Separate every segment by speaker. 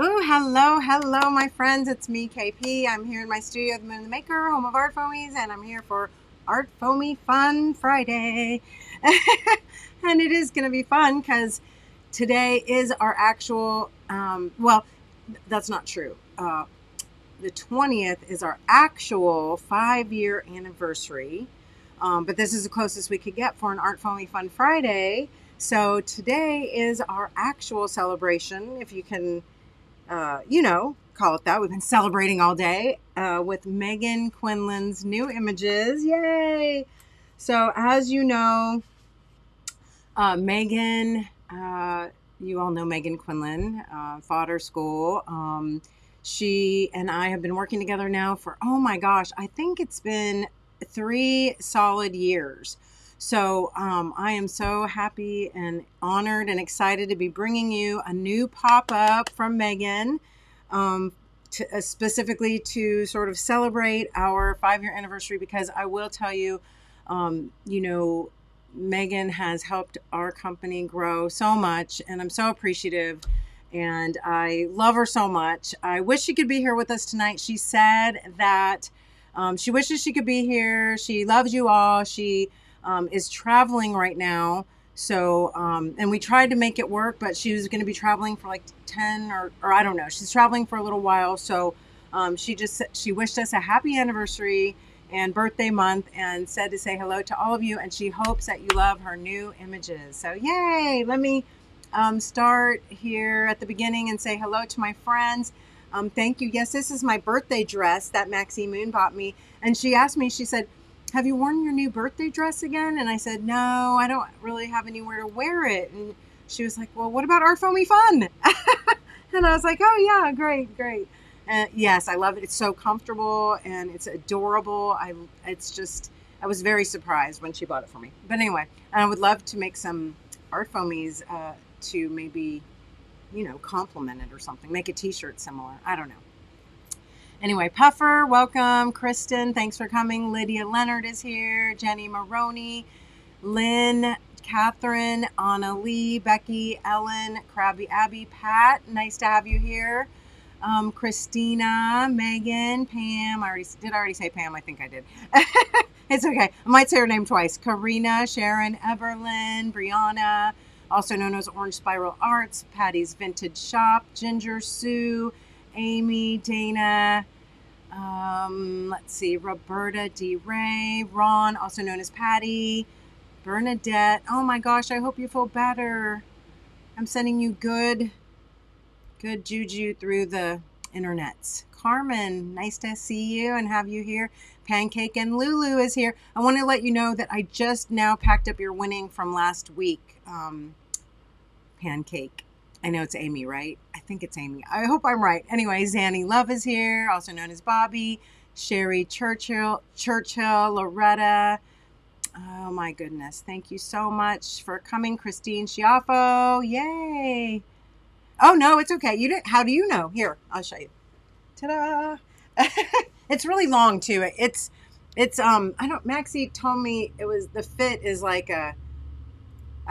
Speaker 1: Oh, hello, my friends. It's me, Kae Pea. I'm here in my studio at the Moon and the Maker, home of Art Foamies, and I'm here for ArtFoamies Fun Friday. And it is going to be fun because today is our actual, well, that's not true. The 20th is our actual 5-year anniversary. But this is the closest we could get for an ArtFoamies Fun Friday. So today is our actual celebration, if you can call it that. We've been celebrating all day with Megan Quinlan's new images. Yay! So as you know, Megan, you all know Megan Quinlan, Fodder School. She and I have been working together now for, oh my gosh, I think it's been 3 solid years. So I am so happy and honored and excited to be bringing you a new pop-up from Megan, specifically to sort of celebrate our 5-year anniversary, because I will tell you, Megan has helped our company grow so much, and I'm so appreciative, and I love her so much. I wish she could be here with us tonight. She said that she wishes she could be here. She loves you all. She is traveling right now. So, and we tried to make it work, but she was going to be traveling for like 10 or I don't know. She's traveling for a little while. So she wished us a happy anniversary and birthday month and said to say hello to all of you. And she hopes that you love her new images. So yay! Let me start here at the beginning and say hello to my friends. Thank you. Yes, this is my birthday dress that Maxie Moon bought me. And she asked me, she said, have you worn your new birthday dress again? And I said, no, I don't really have anywhere to wear it. And she was like, well, what about ArtFoamies Fun? And I was like, oh yeah, great. Yes, I love it. It's so comfortable and it's adorable. I was very surprised when she bought it for me. But anyway, I would love to make some ArtFoamies to maybe, compliment it or something. Make a t-shirt similar. I don't know. Anyway, Puffer, welcome. Kristen, thanks for coming. Lydia Leonard is here. Jenny Maroney, Lynn, Catherine, Anna Lee, Becky, Ellen, Krabby Abby, Pat, nice to have you here. Christina, Megan, Pam. I already say Pam? I think I did. It's okay. I might say her name twice. Karina, Sharon, Everlyn, Brianna, also known as Orange Spiral Arts, Patty's Vintage Shop, Ginger Sue, Amy, Dana, let's see, Roberta D. Ray, Ron, also known as Patty, Bernadette. Oh my gosh, I hope you feel better. I'm sending you good juju through the internets. Carmen, nice to see you and have you here. Pancake and Lulu is here. I want to let you know that I just now packed up your winning from last week. Pancake. I know it's Amy, right? I think it's Amy. I hope I'm right. Anyway, Zanny Love is here, also known as Bobby. Sherry Churchill, Loretta. Oh my goodness. Thank you so much for coming. Christine Schiaffo. Yay. Oh no, it's okay. You didn't. How do you know? Here, I'll show you. Ta-da. It's really long too. It's Maxie told me the fit is like a,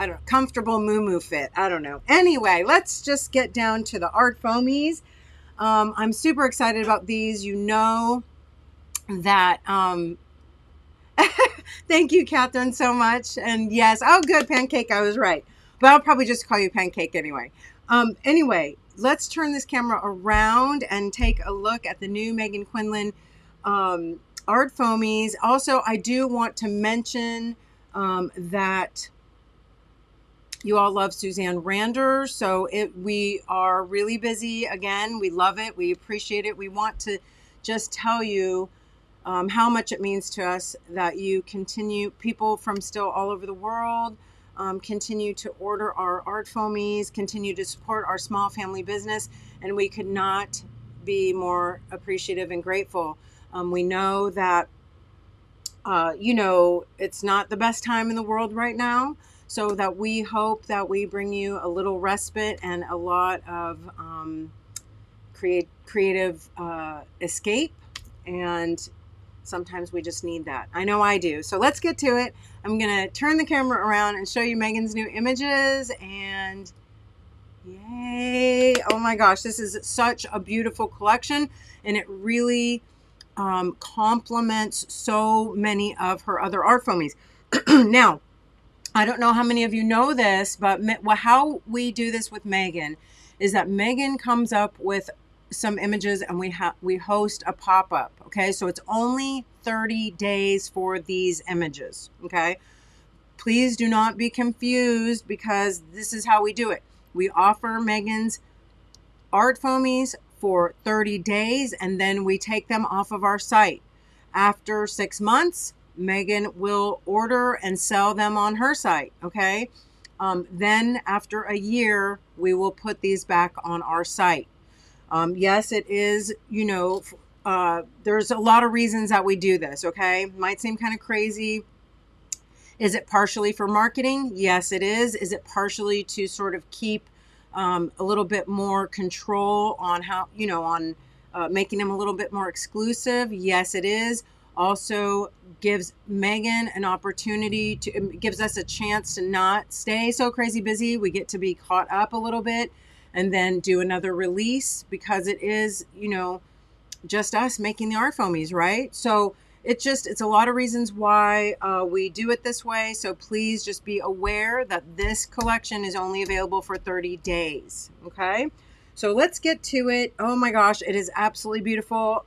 Speaker 1: I don't know, comfortable moo fit. I don't know. Anyway, let's just get down to the ArtFoamies. I'm super excited about these. You know that, thank you, Catherine, so much. And yes, oh good, Pancake, I was right. But I'll probably just call you Pancake anyway. Anyway, let's turn this camera around and take a look at the new Megan Quinlan ArtFoamies. Also, I do want to mention that you all love Suzanne Rander, so we are really busy again. We love it. We appreciate it. We want to just tell you how much it means to us that you continue, people from still all over the world, continue to order our ArtFoamies, continue to support our small family business, and we could not be more appreciative and grateful. We know that, it's not the best time in the world right now, so that we hope that we bring you a little respite and a lot of creative escape, and sometimes we just need that. I know I do. So let's get to it. I'm gonna turn the camera around and show you Megan's new images, and yay. Oh my gosh, this is such a beautiful collection, and it really complements so many of her other art foamies. Now, I don't know how many of you know this, but how we do this with Megan is that Megan comes up with some images, and we host a pop-up. Okay, so it's only 30 days for these images. Okay, please do not be confused, because this is how we do it. We offer Megan's art foamies for 30 days, and then we take them off of our site. After 6 months, Megan will order and sell them on her site. Okay, then after a year, we will put these back on our site. Yes, it is, there's a lot of reasons that we do this. Okay, might seem kind of crazy. Is it partially for marketing? Yes, it is. Is it partially to sort of keep a little bit more control on how, on making them a little bit more exclusive? Yes, it is. Also gives Megan an opportunity to, it gives us a chance to not stay so crazy busy. We get to be caught up a little bit and then do another release, because it is, just us making the art foamies, right? So it's a lot of reasons why we do it this way. So please just be aware that this collection is only available for 30 days. Okay, so let's get to it. Oh my gosh, it is absolutely beautiful.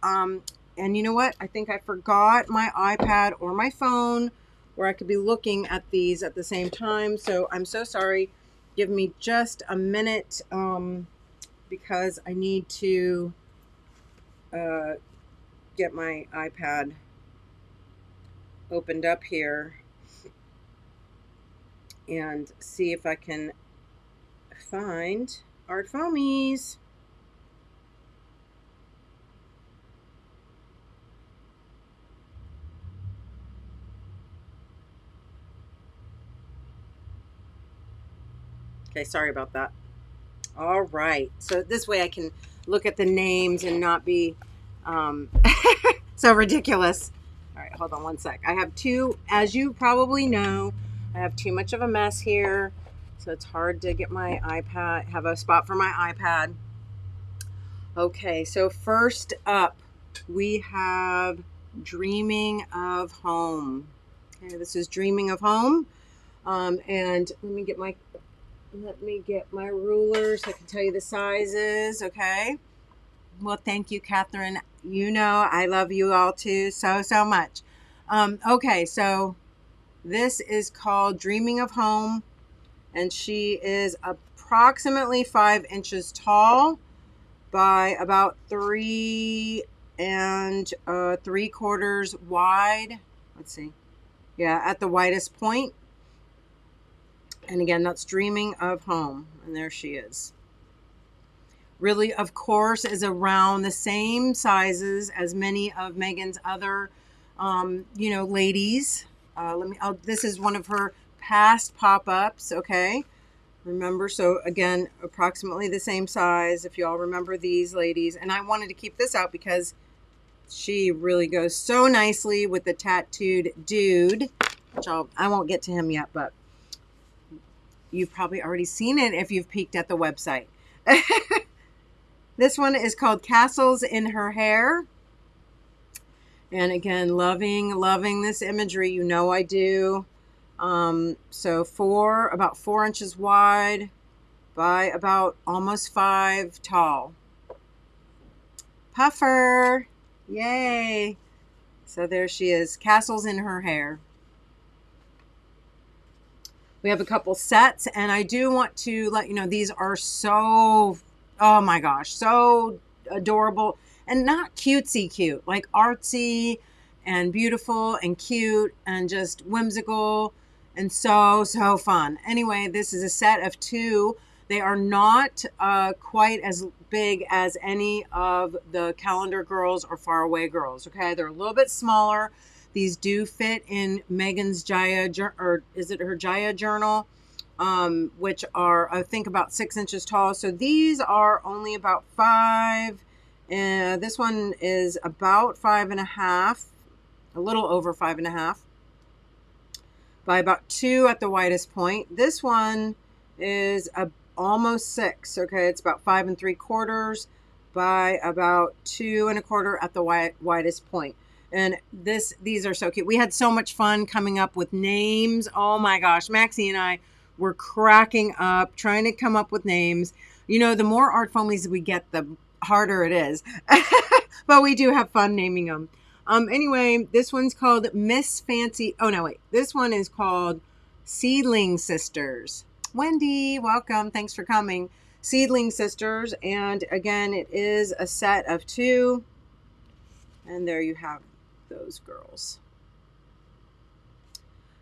Speaker 1: And you know what? I think I forgot my iPad or my phone where I could be looking at these at the same time. So I'm so sorry. Give me just a minute because I need to get my iPad opened up here and see if I can find art foamies. Okay, sorry about that. All right, so this way I can look at the names and not be so ridiculous. All right, hold on one sec. I have two, as you probably know, I have too much of a mess here, so it's hard to get my iPad, have a spot for my iPad. Okay, so first up, we have Dreaming of Home. Okay, this is Dreaming of Home. And let me get my ruler so I can tell you the sizes, okay? Well, thank you, Catherine. You know I love you all too so much. Okay, so this is called Dreaming of Home, and she is approximately 5 inches tall by about 3 3/4 wide. Let's see. Yeah, at the widest point. And again, that's Dreaming of Home. And there she is. Really, of course, is around the same sizes as many of Megan's other, ladies. This is one of her past pop-ups, okay? Remember, so again, approximately the same size, if you all remember these ladies. And I wanted to keep this out because she really goes so nicely with the tattooed dude, which I won't get to him yet, but you've probably already seen it if you've peeked at the website. This one is called Castles in Her Hair. And again, loving this imagery. You know I do. So about 4 inches wide by about almost 5 tall. Puffer. Yay. So there she is. Castles in Her Hair. We have a couple sets, and I do want to let you know these are so, oh my gosh, so adorable, and not cutesy cute, like artsy and beautiful and cute and just whimsical and so fun. Anyway, this is a set of 2. They are not quite as big as any of the Calendar Girls or Faraway Girls, okay? They're a little bit smaller. These do fit in Megan's Jaya, or is it her Jaya journal, which are, I think, about 6 inches tall. So these are only about 5. This one is about 5.5, a little over 5.5, by about 2 at the widest point. This one is almost 6. Okay, it's about 5 3/4 by about 2 1/4 at the widest point. And these are so cute. We had so much fun coming up with names. Oh my gosh, Maxie and I were cracking up trying to come up with names. You know, the more art foamies we get, the harder it is. But we do have fun naming them. Anyway, this one's called Miss Fancy. Oh no, wait. This one is called Seedling Sisters. Wendy, welcome. Thanks for coming. Seedling Sisters. And again, it is a set of 2. And there you have those girls.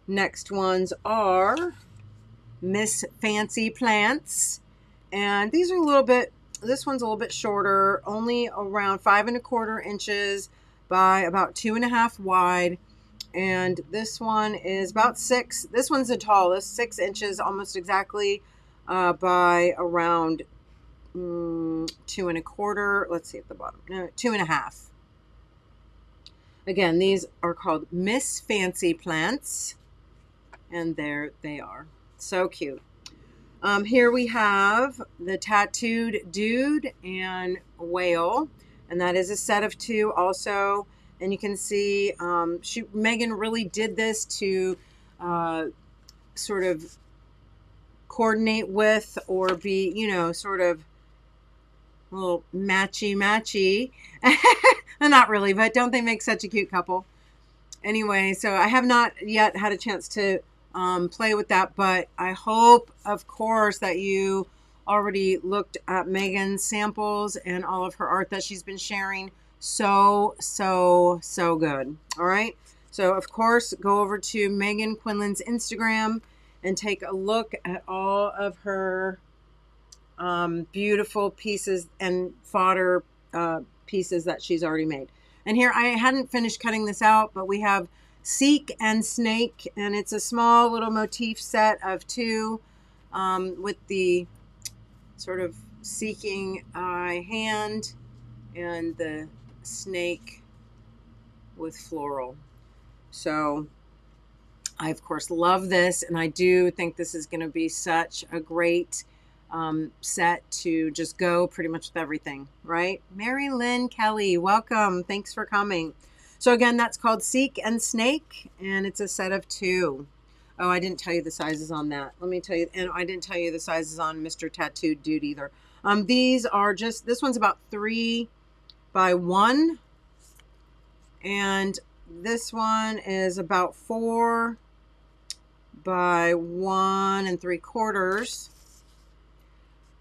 Speaker 1: Next ones are Miss Fancy Plants. And these are a little bit, this one's a little bit shorter, only around 5 1/4 inches by about 2 1/2 wide. And this one is about 6. This one's the tallest, 6 inches almost exactly by around 2 1/4. Let's see at the bottom. No, 2 1/2. Again, these are called Miss Fancy Plants. And there they are. So cute. Here we have the Tattooed Dude and Whale. And that is a set of 2 also. And you can see Megan really did this to sort of coordinate with or be, you know, sort of a little matchy. Not really, but don't they make such a cute couple? Anyway, so I have not yet had a chance to play with that, but I hope, of course, that you already looked at Megan's samples and all of her art that she's been sharing. So good. All right. So, of course, go over to Megan Quinlan's Instagram and take a look at all of her beautiful pieces and fodder pieces that she's already made. And here, I hadn't finished cutting this out, but we have Seek and Snake, and it's a small little motif set of 2 with the sort of seeking eye hand and the snake with floral. So I, of course, love this, and I do think this is going to be such a great set to just go pretty much with everything, right? Mary Lynn Kelly, welcome. Thanks for coming. So again, that's called Seek and Snake, and it's a set of 2. Oh, I didn't tell you the sizes on that. Let me tell you, and I didn't tell you the sizes on Mr. Tattooed Dude either. These are just, this one's about 3 by 1, and this one is about 4 by 1 3/4.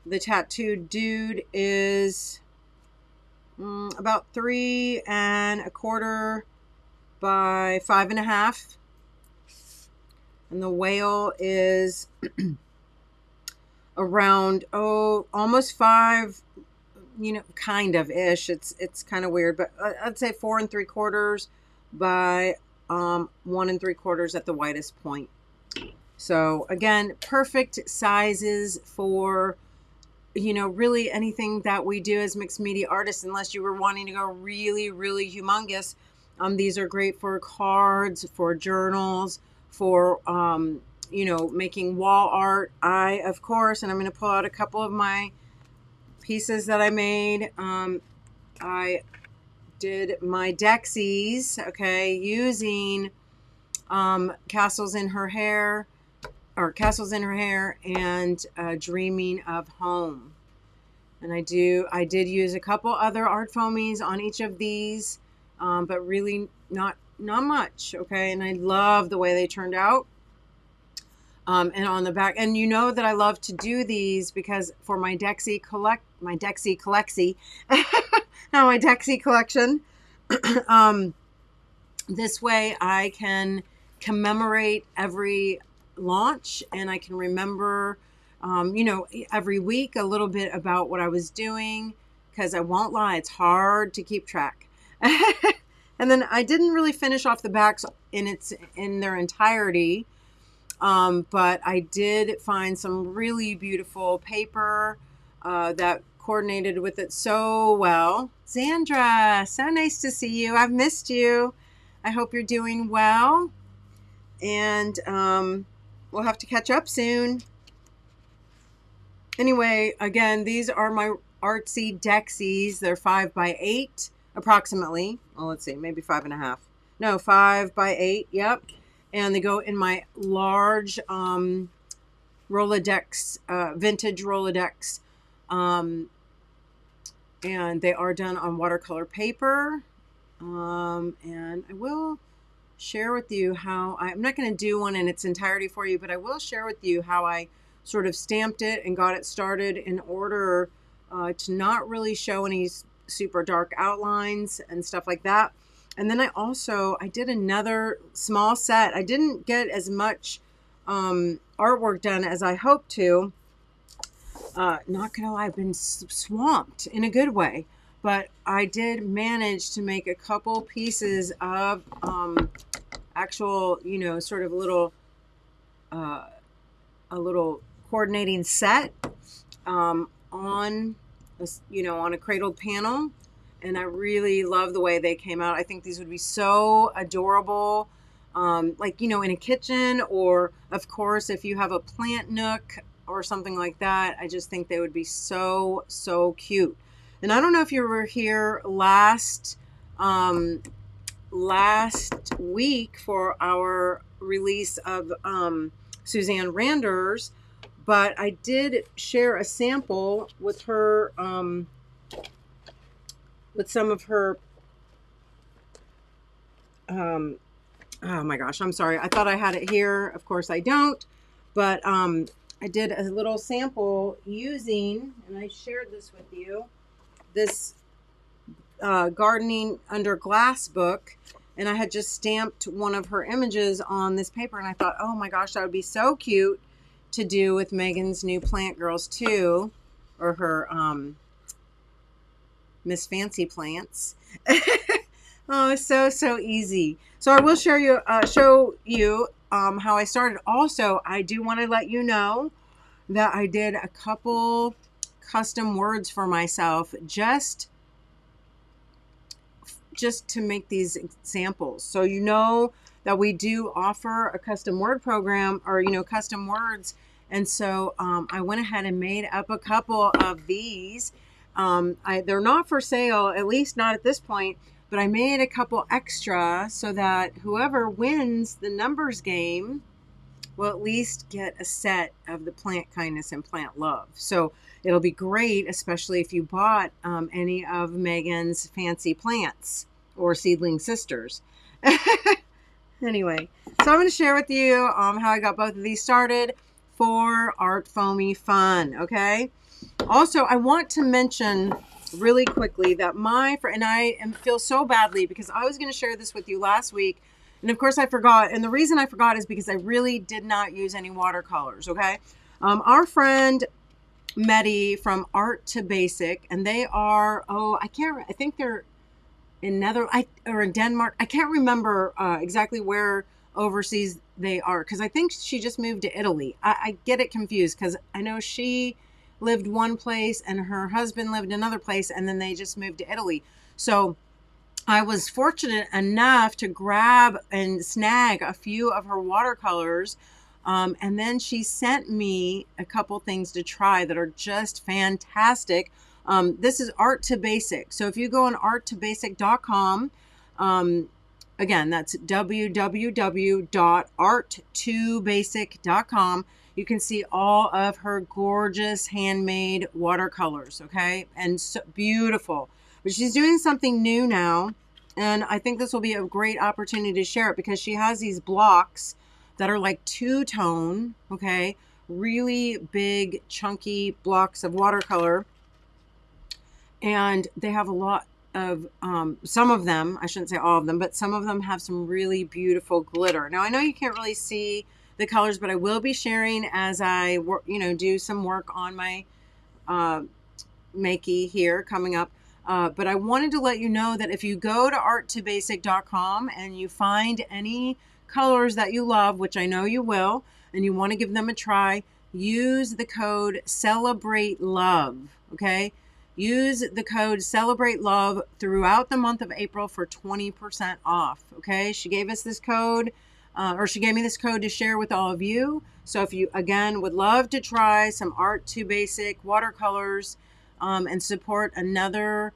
Speaker 1: The Tattooed Dude is about 3 1/4 by 5 1/2. And the Whale is around, almost 5, you know, kind of ish. It's kind of weird, but I'd say 4 3/4 by 1 3/4 at the widest point. So again, perfect sizes for, you know, really anything that we do as mixed media artists, unless you were wanting to go really, really humongous. These are great for cards, for journals, for, you know, making wall art. I, of course, and I'm going to pull out a couple of my pieces that I made. I did my Dexies, okay, using Castles in Her Hair, and Dreaming of Home. And I did use a couple other art foamies on each of these, but really not much, okay? And I love the way they turned out. And on the back, and you know that I love to do these because for my Dexie collection, this way I can commemorate every launch, and I can remember, you know, every week a little bit about what I was doing, because I won't lie, it's hard to keep track. And then I didn't really finish off the backs in their entirety, but I did find some really beautiful paper that coordinated with it so well. Zandra, so nice to see you. I've missed you. I hope you're doing well, and we'll have to catch up soon. Anyway, again, these are my artsy dexies. They're 5x8 approximately. Well, let's see, maybe 5.5. No, 5x8. Yep. And they go in my large Rolodex, vintage Rolodex. And they are done on watercolor paper. And I will share with you how I'm not going to do one in its entirety for you, but I will share with you how I sort of stamped it and got it started in order to not really show any super dark outlines and stuff like that. And then I did another small set. I didn't get as much artwork done as I hoped to. Not gonna lie, I've been swamped in a good way, but I did manage to make a couple pieces of actual, sort of a little coordinating set on a cradled panel, and I really love the way they came out. I think these would be so adorable, like in a kitchen, or of course if you have a plant nook or something like that. I just think they would be so cute. And I don't know if you were here last week for our release of Suzanne Rander's, but I did share a sample with her, with some of her, oh my gosh, I'm sorry. I thought I had it here. Of course I don't, but I did a little sample using, and I shared this with you, this Gardening Under Glass book, and I had just stamped one of her images on this paper, and I thought, oh my gosh, that would be so cute to do with Megan's new Plant Girls 2, or her Miss Fancy Plants. Oh, it's so easy. So I will show you how I started. Also, I do want to let you know that I did a couple custom words for myself just to make these examples. So that we do offer a custom word program, or custom words. And so I went ahead and made up a couple of these. They're not for sale, at least not at this point, but I made a couple extra so that whoever wins the numbers game will at least get a set of the Plant Kindness and Plant Love. So it'll be great, especially if you bought any of Megan's fancy plants or seedling sisters. Anyway, so I'm going to share with you how I got both of these started for ArtFoamies Fun, okay? Also, I want to mention really quickly that and I feel so badly because I was going to share this with you last week, and of course I forgot. And the reason I forgot is because I really did not use any watercolors, okay? Our friend Medi from Art to Basic, and they are, I think they're in in Denmark. I can't remember exactly where overseas they are, because I think she just moved to Italy. I get it confused because I know she lived one place and her husband lived another place, and then they just moved to Italy. So I was fortunate enough to grab and snag a few of her watercolors, and then she sent me a couple things to try that are just fantastic. This is Art to Basic. So if you go on arttobasic.com, again, that's www.arttobasic.com. You can see all of her gorgeous handmade watercolors, okay? And so beautiful. But she's doing something new now, and I think this will be a great opportunity to share it because she has these blocks that are like two-tone, okay? Really big, chunky blocks of watercolor. And they have a lot of, some of them, I shouldn't say all of them, but some of them have some really beautiful glitter. Now, I know you can't really see the colors, but I will be sharing as I work, do some work on my Makey here coming up. But I wanted to let you know that if you go to arttobasic.com and you find any colors that you love, which I know you will, and you want to give them a try, use the code CELEBRATELOVE, okay? Use the code CELEBRATELOVE throughout the month of April for 20% off, okay? She gave us this code or she gave me this code to share with all of you. So if you, again, would love to try some Art to Basic watercolors and support another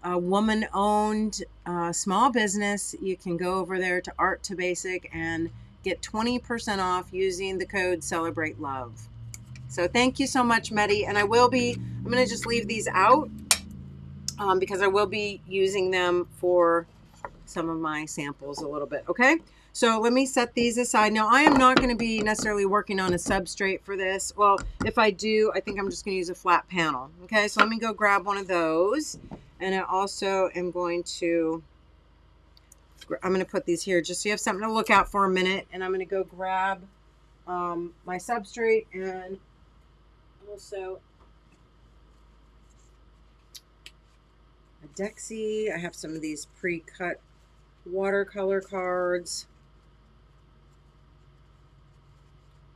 Speaker 1: woman-owned small business, you can go over there to Art to Basic and get 20% off using the code Celebrate Love. So thank you so much, Medi. And I'm going to just leave these out because I will be using them for some of my samples a little bit. Okay, so let me set these aside. Now I am not going to be necessarily working on a substrate for this. Well, if I do, I think I'm just going to use a flat panel. Okay, so let me go grab one of those. And I also am going to put these here just so you have something to look at for a minute. And I'm going to go grab my substrate and also a Dexie. I have some of these pre-cut watercolor cards.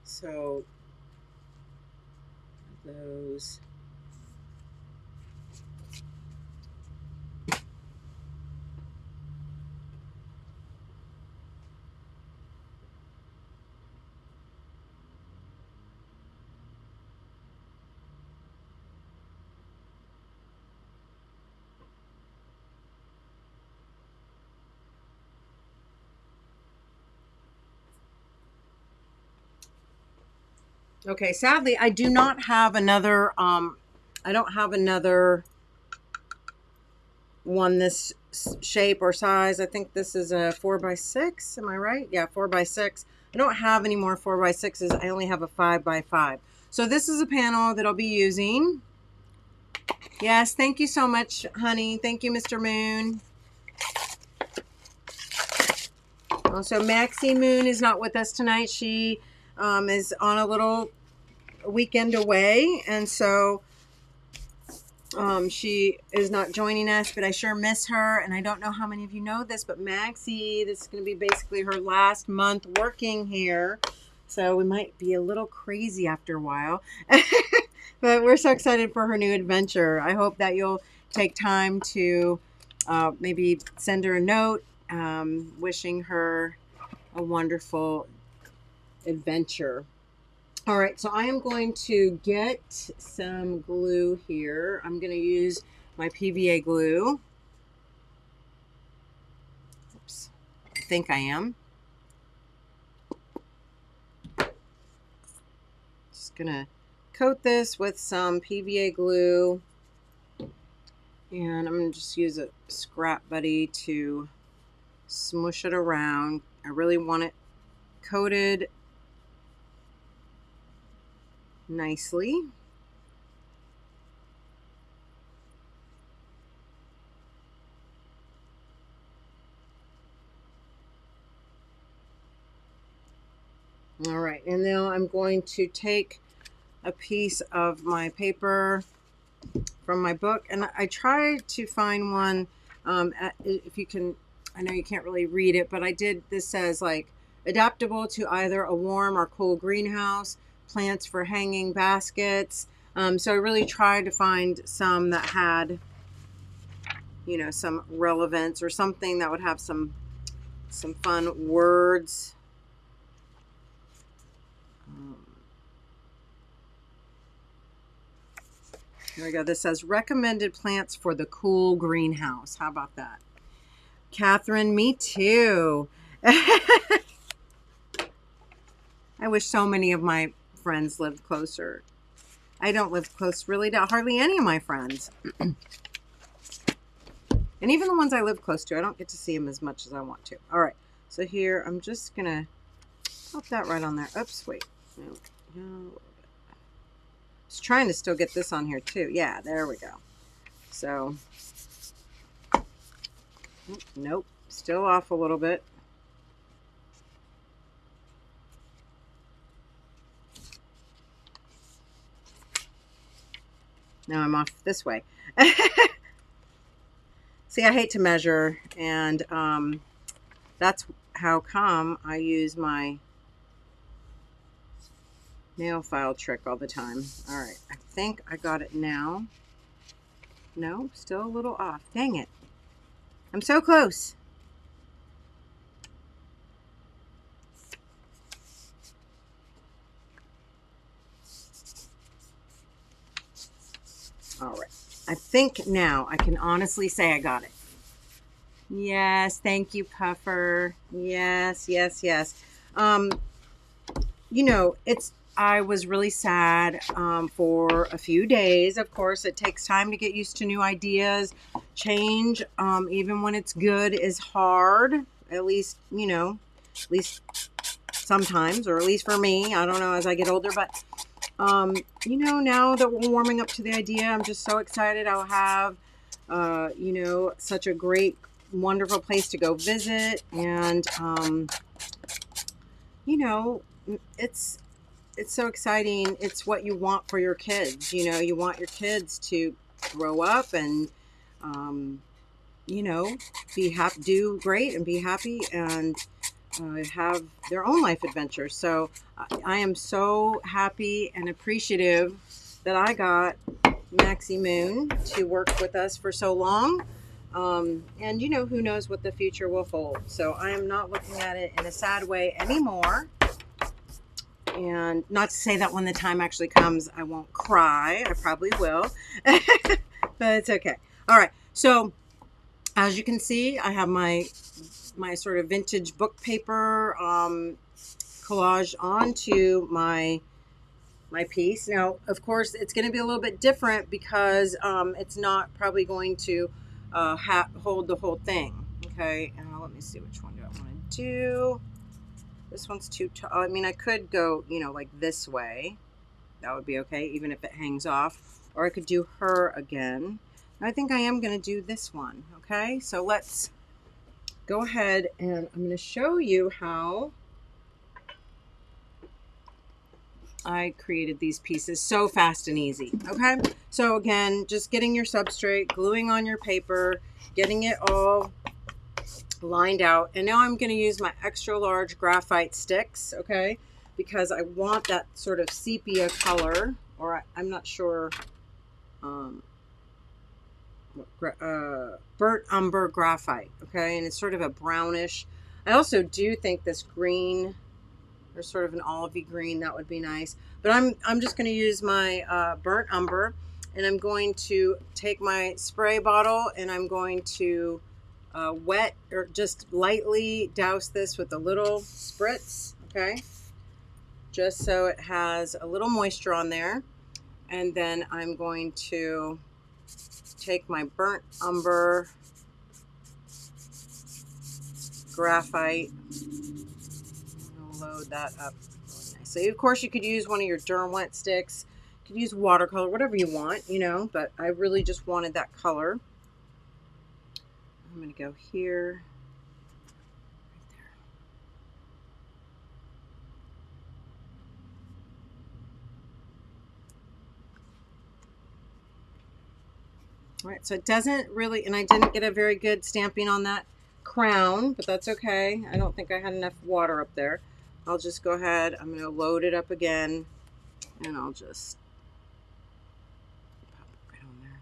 Speaker 1: So those. Okay, sadly, I do not have another, I don't have another one this shape or size. I think this is a 4x6. Am I right? Yeah, 4x6. I don't have any more 4x6s. I only have a 5x5. So this is a panel that I'll be using. Yes, thank you so much, honey. Thank you, Mr. Moon. Also, Maxie Moon is not with us tonight. She is on a little weekend away, and so she is not joining us, but I sure miss her. And I don't know how many of you know this, but Maxie, this is going to be basically her last month working here, so we might be a little crazy after a while. But we're so excited for her new adventure. I hope that you'll take time to maybe send her a note wishing her a wonderful adventure. All right, so I am going to get some glue here. I'm going to use my PVA glue. Oops, I think I am. Just going to coat this with some PVA glue. And I'm going to just use a scrap buddy to smush it around. I really want it coated nicely. All right, and now I'm going to take a piece of my paper from my book, and I tried to find one if you can. I know you can't really read it, but I did. This says like adaptable to either a warm or cool greenhouse, plants for hanging baskets. So I really tried to find some that had, you know, some relevance or something that would have some fun words. Here we go. This says recommended plants for the cool greenhouse. How about that? Catherine, me too. I wish so many of my friends lived closer. I don't live close really to hardly any of my friends. And even the ones I live close to, I don't get to see them as much as I want to. All right. So here, I'm just going to pop that right on there. Oops, wait. No, no. I was trying to still get this on here too. Yeah, there we go. So, nope, still off a little bit. Now I'm off this way. See, I hate to measure, and that's how come I use my nail file trick all the time. All right, I think I got it now. No, still a little off. Dang it. I'm so close. All right. I think now I can honestly say I got it. Yes, thank you, Puffer. Yes, yes, yes. Um, you know, I was really sad for a few days. Of course, it takes time to get used to new ideas. Change, even when it's good, is hard. At least, you know, at least sometimes, or at least for me. I don't know as I get older, but you know, now that we're warming up to the idea, I'm just so excited. I'll have, you know, such a great, wonderful place to go visit, and you know, it's so exciting. It's what you want for your kids. You know, you want your kids to grow up and, you know, be happy, do great, and be happy, and have their own life adventures. So I am so happy and appreciative that I got Maxie Moon to work with us for so long. And you know, who knows what the future will hold. So I am not looking at it in a sad way anymore. And not to say that when the time actually comes, I won't cry. I probably will, but it's okay. All right. So as you can see, I have my sort of vintage book paper collage onto my piece. Now, of course, it's going to be a little bit different because it's not probably going to hold the whole thing. Okay. Let me see, which one do I want to do? This one's too tall. I mean, I could go, you know, like this way. That would be okay, even if it hangs off. Or I could do her again. I think I am going to do this one. Okay, so let's go ahead and I'm going to show you how I created these pieces so fast and easy. Okay, so again, just getting your substrate, gluing on your paper, getting it all lined out, and now I'm going to use my extra large graphite sticks, okay, because I want that sort of sepia color, or I'm not sure, burnt umber graphite, okay, and it's sort of a brownish. I also do think this green, or sort of an olivey green, that would be nice, but I'm just going to use my burnt umber, and I'm going to take my spray bottle and I'm going to wet or just lightly douse this with a little spritz, okay, just so it has a little moisture on there. And then I'm going to take my burnt umber graphite, I'll load that up really nicely. Of course, you could use one of your Derwent sticks, you could use watercolor, whatever you want, you know, but I really just wanted that color. I'm going to go here, right there. All right, so it doesn't really, and I didn't get a very good stamping on that crown, but that's okay. I don't think I had enough water up there. I'll just go ahead, I'm going to load it up again, and I'll just pop it right on there.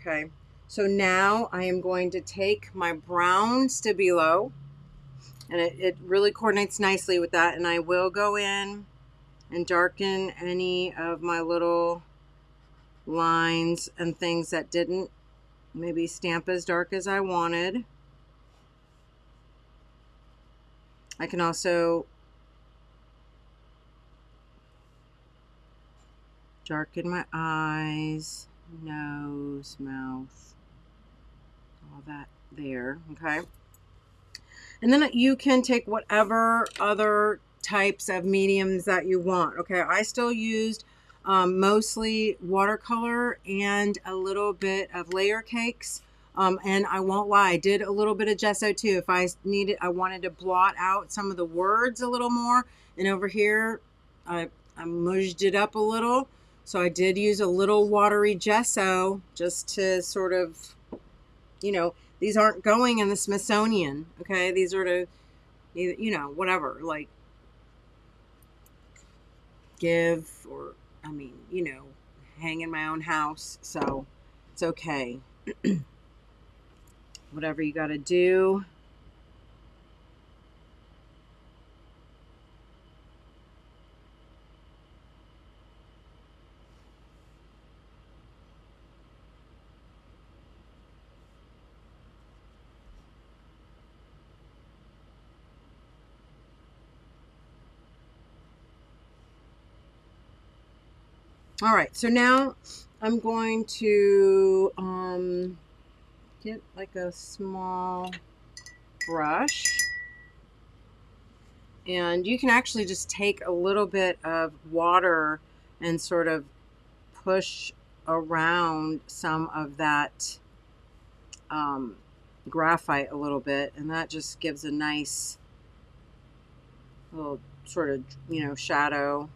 Speaker 1: Okay, so now I am going to take my brown Stabilo, and it really coordinates nicely with that, and I will go in and darken any of my little lines and things that didn't maybe stamp as dark as I wanted. I can also darken my eyes, nose, mouth, all that there, okay? And then you can take whatever other types of mediums that you want, okay? I still used mostly watercolor and a little bit of layer cakes. And I won't lie, I did a little bit of gesso too. If I wanted to blot out some of the words a little more. And over here, I mudged it up a little. So I did use a little watery gesso just to sort of, you know, these aren't going in the Smithsonian, okay? These are to, you know, whatever, like give, or, I mean, you know, hang in my own house. So it's okay. Whatever you got to do. All right, so now I'm going to get like a small brush, and you can actually just take a little bit of water and sort of push around some of that graphite a little bit, and that just gives a nice little sort of, you know, shadow,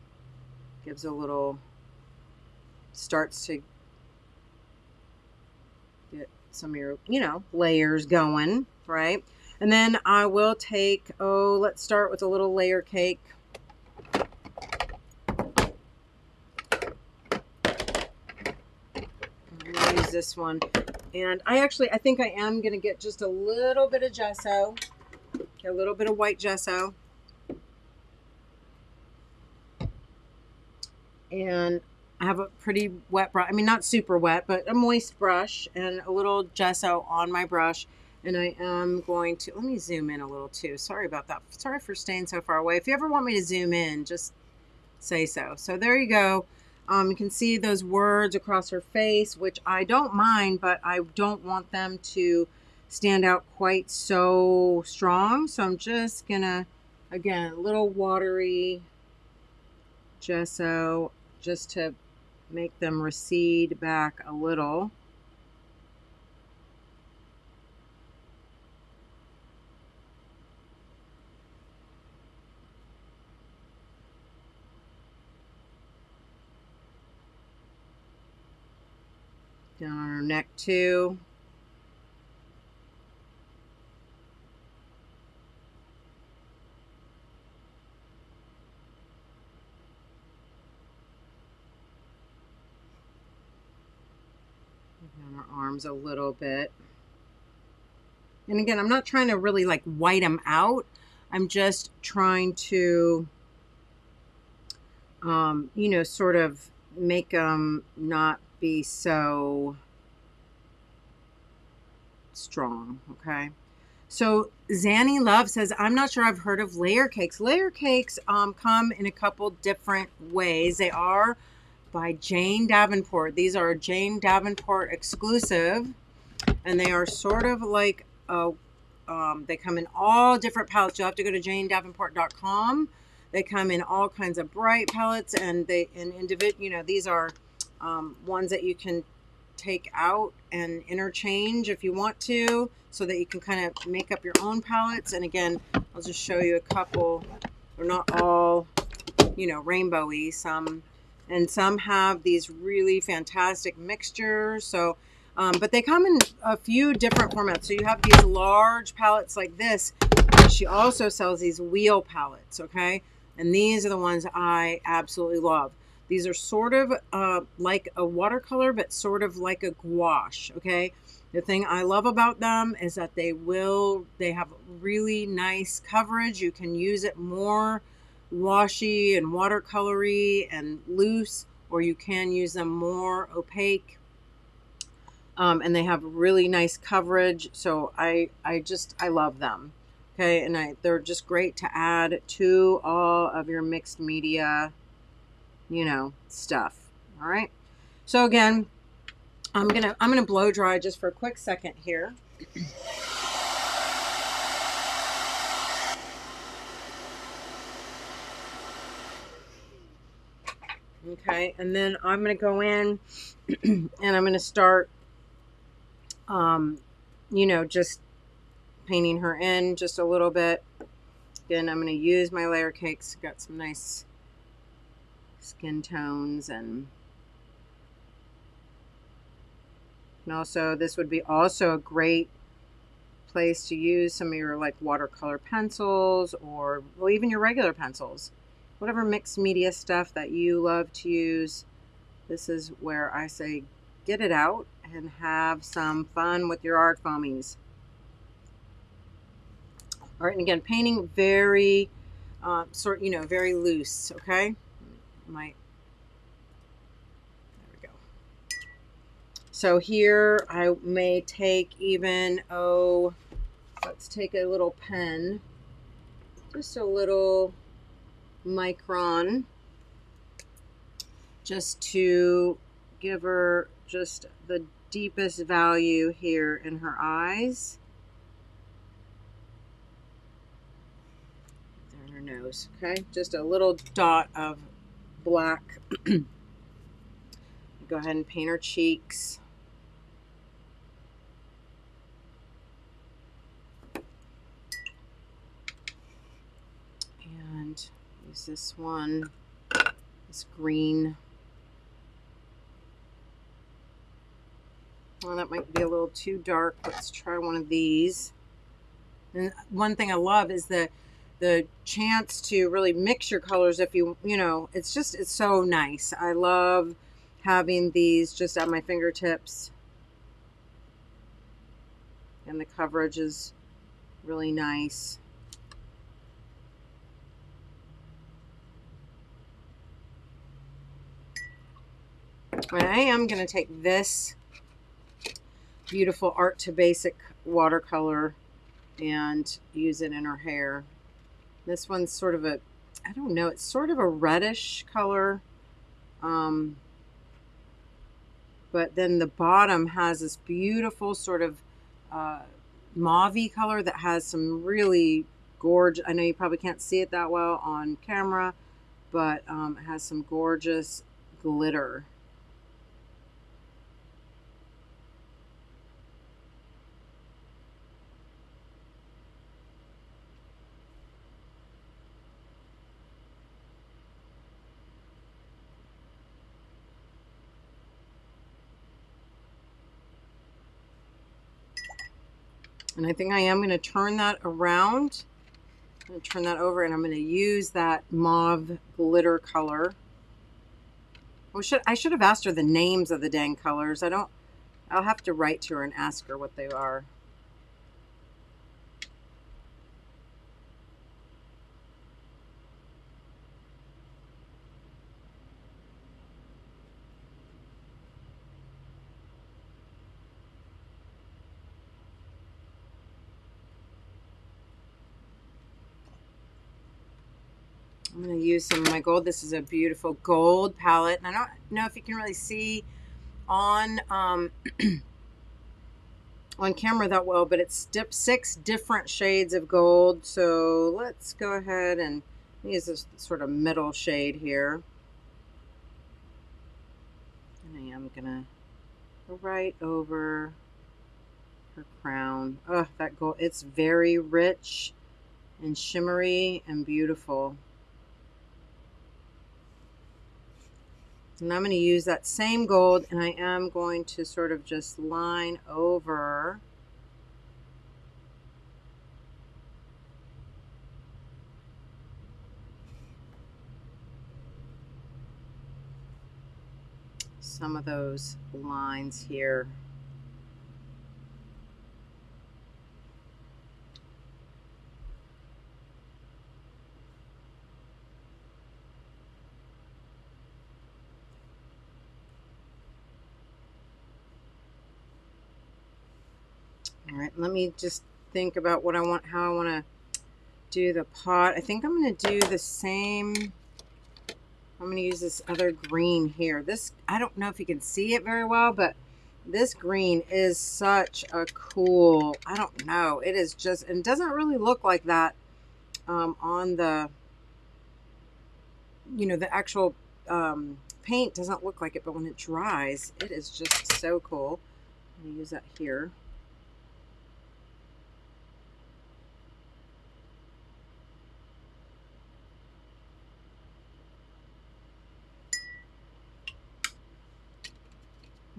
Speaker 1: gives a little, starts to get some of your, you know, layers going, right? And then I will take, oh, let's start with a little layer cake. I'm gonna use this one. And I think I am gonna get just a little bit of gesso, a little bit of white gesso. And I have a pretty wet brush. I mean, not super wet, but a moist brush and a little gesso on my brush. And I am going to, let me zoom in a little too. Sorry about that. Sorry for staying so far away. If you ever want me to zoom in, just say so. So there you go. You can see those words across her face, which I don't mind, but I don't want them to stand out quite so strong. So I'm just gonna, again, a little watery gesso just to make them recede back a little. Down on her neck too. Down her arms a little bit. And again, I'm not trying to really like white them out. I'm just trying to, you know, sort of make them not be so strong, okay? So Zanny Love says, I'm not sure I've heard of layer cakes. Layer cakes come in a couple different ways. They are by Jane Davenport. These are Jane Davenport exclusive, and they are sort of like a, they come in all different palettes. You'll have to go to janedavenport.com. They come in all kinds of bright palettes, and you know, these are ones that you can take out and interchange if you want to, so that you can kind of make up your own palettes. And again, I'll just show you a couple. They're not all, you know, rainbowy. Some have these really fantastic mixtures. So but they come in a few different formats. So you have these large palettes like this. She also sells these wheel palettes, okay? And these are the ones I absolutely love. These are sort of like a watercolor, but sort of like a gouache, okay? The thing I love about them is that they have really nice coverage. You can use it more washy and watercolory and loose, or you can use them more opaque. And they have really nice coverage. So I love them. Okay, and they're just great to add to all of your mixed media, you know, stuff. All right. So again, I'm gonna blow dry just for a quick second here. Okay, and then I'm gonna go in and I'm gonna start, you know, just painting her in just a little bit. Again, I'm gonna use my layer cakes. Got some nice skin tones, and also this would be also a great place to use some of your like watercolor pencils, or well, even your regular pencils, whatever mixed media stuff that you love to use. This is where I say get it out and have some fun with your art foamies. All right, and again, painting very you know, very loose. Okay, there we go. So here I may take even, let's take a little pen, just a little micron, just to give her just the deepest value here in her eyes. There in her nose, okay? Just a little dot of black. Go ahead and paint her cheeks. And use this one, this green. Well, that might be a little too dark. Let's try one of these. And one thing I love is the chance to really mix your colors. If you know, it's so nice. I love having these just at my fingertips, and the coverage is really nice. And I am going to take this beautiful Art to Basic watercolor and use it in her hair. This one's sort of a, I don't know, it's sort of a reddish color. But then the bottom has this beautiful sort of mauve-y color that has some really gorgeous, I know you probably can't see it that well on camera, but it has some gorgeous glitter. And I think I am going to turn that around. I'm going to turn that over, and I'm going to use that mauve glitter color. I should have asked her the names of the dang colors. I'll have to write to her and ask her what they are. I'm going to use some of my gold. This is a beautiful gold palette. And I don't know if you can really see on on camera that well, but it's 6 different shades of gold. So let's go ahead and use this sort of middle shade here. And I am going to go right over her crown. Oh, that gold, it's very rich and shimmery and beautiful. And I'm going to use that same gold, and I am going to sort of just line over some of those lines here. All right, let me just think about what I want, how I want to do the pot. I think I'm going to do the same. I'm going to use this other green here. This, I don't know if you can see it very well, but this green is such a cool, I don't know. It is just, and it doesn't really look like that on the, you know, the actual paint doesn't look like it, but when it dries, it is just so cool. I'm going to use that here.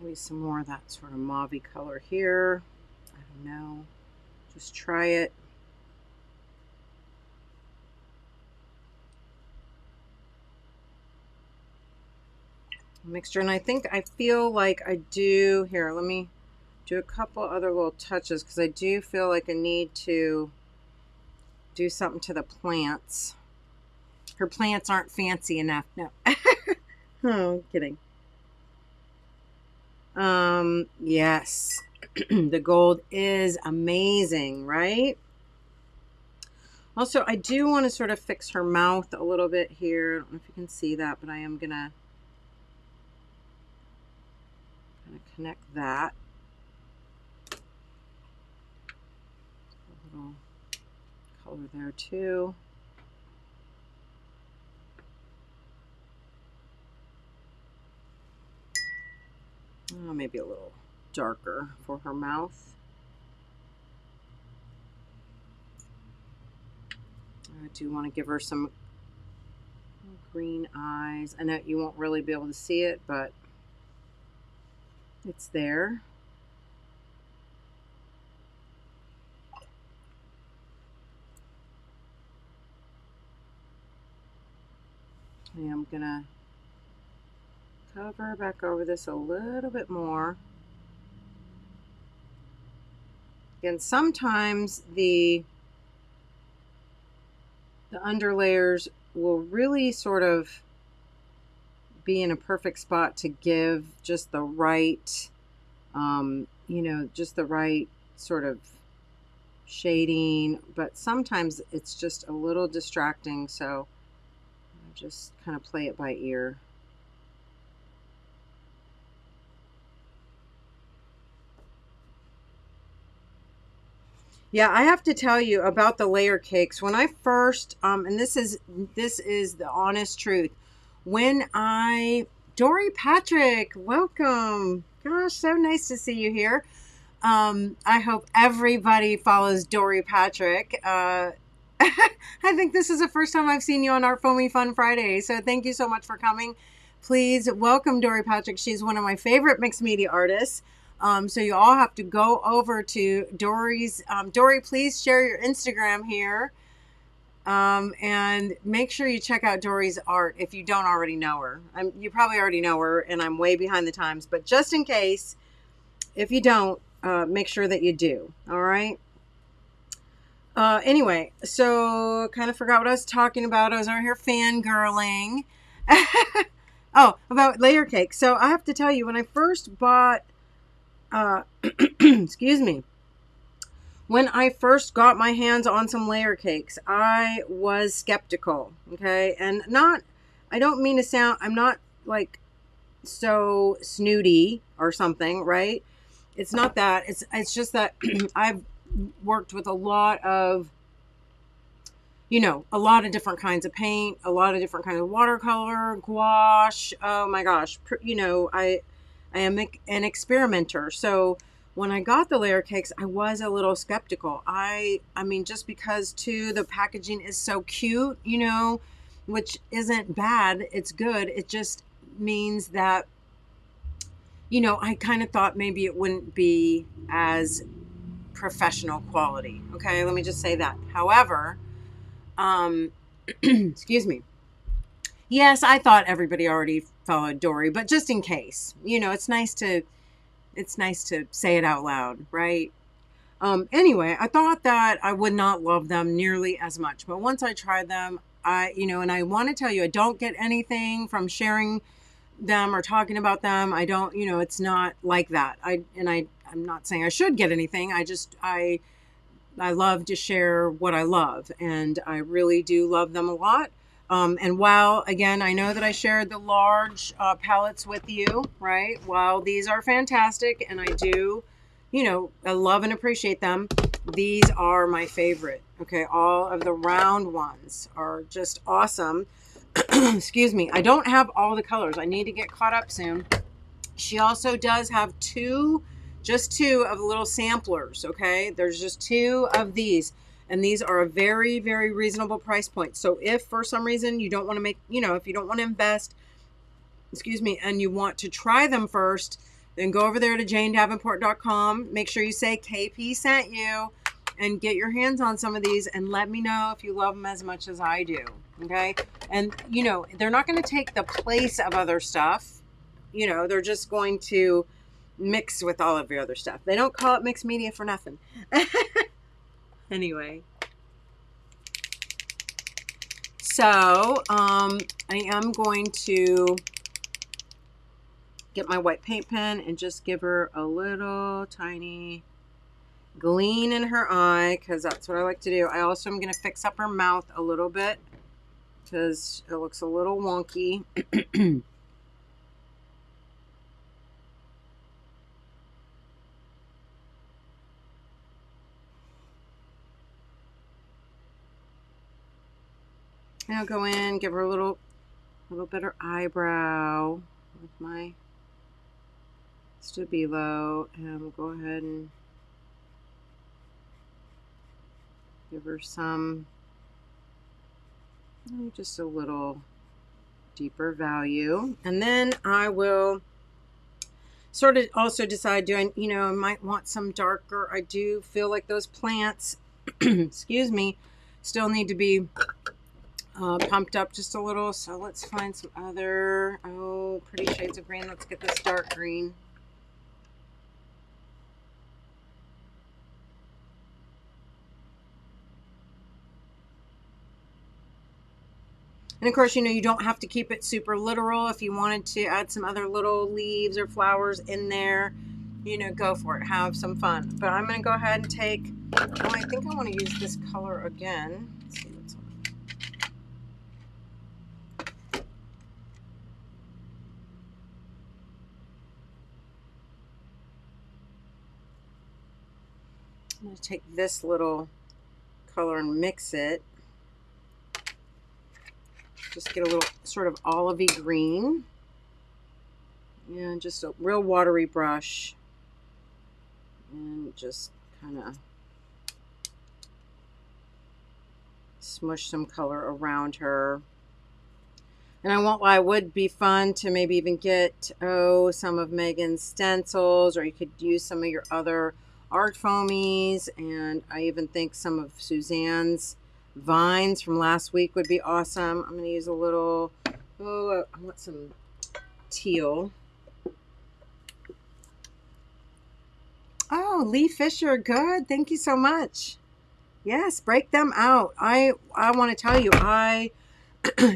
Speaker 1: Maybe some more of that sort of mauve color here. I don't know. Just try it. Mixture, and I think I feel like I do here. Let me do a couple other little touches because I do feel like I need to do something to the plants. Her plants aren't fancy enough. No. Oh, I'm kidding. Yes. The gold is amazing, right? Also, I do want to sort of fix her mouth a little bit here. I don't know if you can see that, but I am gonna going to connect that. A little color there too. Oh, maybe a little darker for her mouth. I do want to give her some green eyes. I know you won't really be able to see it, but it's there. And I'm gonna cover back over this a little bit more. Again, sometimes the underlayers will really sort of be in a perfect spot to give just the right, you know, just the right sort of shading, but sometimes it's just a little distracting, so I just kind of play it by ear. Yeah, I have to tell you about the layer cakes. When I first, and this is the honest truth. When Dory Patrick, welcome. Gosh, so nice to see you here. I hope everybody follows Dory Patrick. I think this is the first time I've seen you on ArtFoamies Fun Fridays, so thank you so much for coming. Please welcome Dory Patrick. She's one of my favorite mixed media artists. So you all have to go over to Dory's. Dory, please share your Instagram here. And make sure you check out Dory's art if you don't already know her. You probably already know her, and I'm way behind the times. But just in case, if you don't, make sure that you do. All right? Anyway, so kind of forgot what I was talking about. I was over here fangirling. Oh, about layer cake. So I have to tell you, when I first bought... excuse me. When I first got my hands on some layer cakes, I was skeptical, okay? And I don't mean to sound, I'm not like so snooty or something, right? It's not that. It's just that I've worked with a lot of, you know, a lot of different kinds of paint, a lot of different kinds of watercolor, gouache. Oh my gosh. You know, I am an experimenter. So when I got the layer cakes, I was a little skeptical. I mean, just because too, the packaging is so cute, you know, which isn't bad. It's good. It just means that, you know, I kind of thought maybe it wouldn't be as professional quality. Okay. Let me just say that. However, excuse me. Yes, I thought everybody already followed Dory, but just in case, you know, it's nice to say it out loud, right? Anyway, I thought that I would not love them nearly as much, but once I tried them, you know, and I want to tell you, I don't get anything from sharing them or talking about them. I don't, you know, it's not like that. I'm not saying I should get anything. I love to share what I love, and I really do love them a lot. And while, again, I know that I shared the large palettes with you, right? While these are fantastic, and I do, you know, I love and appreciate them, these are my favorite. Okay, all of the round ones are just awesome. Excuse me. I don't have all the colors. I need to get caught up soon. She also does have just two of the little samplers, okay? There's just two of these. And these are a very, very reasonable price point. So if for some reason you don't want to make, you know, if you don't want to invest, excuse me, and you want to try them first, then go over there to janedavenport.com. Make sure you say Kae Pea sent you and get your hands on some of these and let me know if you love them as much as I do, okay? And, you know, they're not going to take the place of other stuff. You know, they're just going to mix with all of your other stuff. They don't call it mixed media for nothing. Anyway, so I am going to get my white paint pen and just give her a little tiny gleam in her eye, because that's what I like to do. I also am going to fix up her mouth a little bit because it looks a little wonky. Now go in, give her a little better eyebrow with my Stabilo, and we'll go ahead and give her some, just a little deeper value. And then I will sort of also decide, do I, I might want some darker. I do feel like those plants, excuse me, still need to be pumped up just a little. So let's find some other, pretty shades of green. Let's get this dark green. And of course, you don't have to keep it super literal. If you wanted to add some other little leaves or flowers in there, go for it. Have some fun. But I'm going to go ahead and take, I think I want to use this color again. Let's see what's on. I'm going to take this little color and mix it. Just get a little sort of olivey green. And just a real watery brush. And just kind of smush some color around her. And I won't lie, it would be fun to maybe even get, some of Megan's stencils, or you could use some of your other art foamies. And I even think some of Suzanne's vines from last week would be awesome. I'm going to use a little, I want some teal. Oh, Lee Fisher, good. Thank you so much. Yes, break them out. I want to tell you, I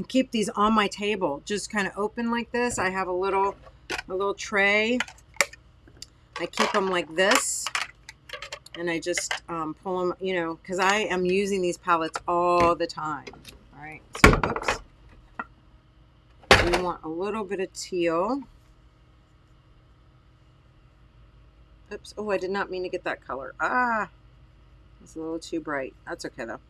Speaker 1: keep these on my table, just kind of open like this. I have a little tray. I keep them like this. And I just pull them, because I am using these palettes all the time. All right, so, oops. We want a little bit of teal. Oops, oh, I did not mean to get that color. It's a little too bright. That's okay, though.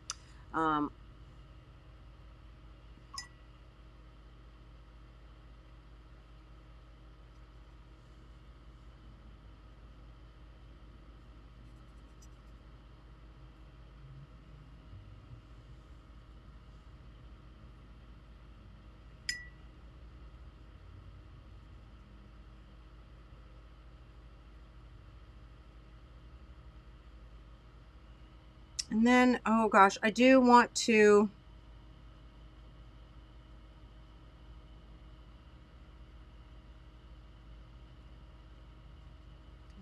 Speaker 1: And then, oh gosh, I do want to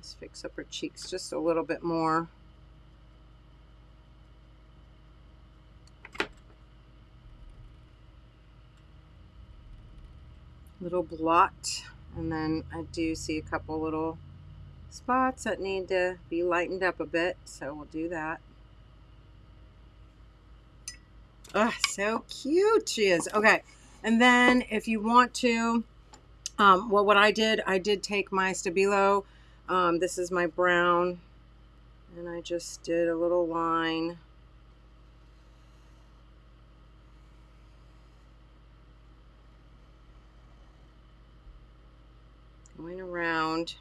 Speaker 1: just fix up her cheeks just a little bit more. Little blot. And then I do see a couple little spots that need to be lightened up a bit, so we'll do that. Oh, so cute she is. Okay, and then if you want to, well, what I did take my Stabilo. This is my brown, and I just did a little line. Going around.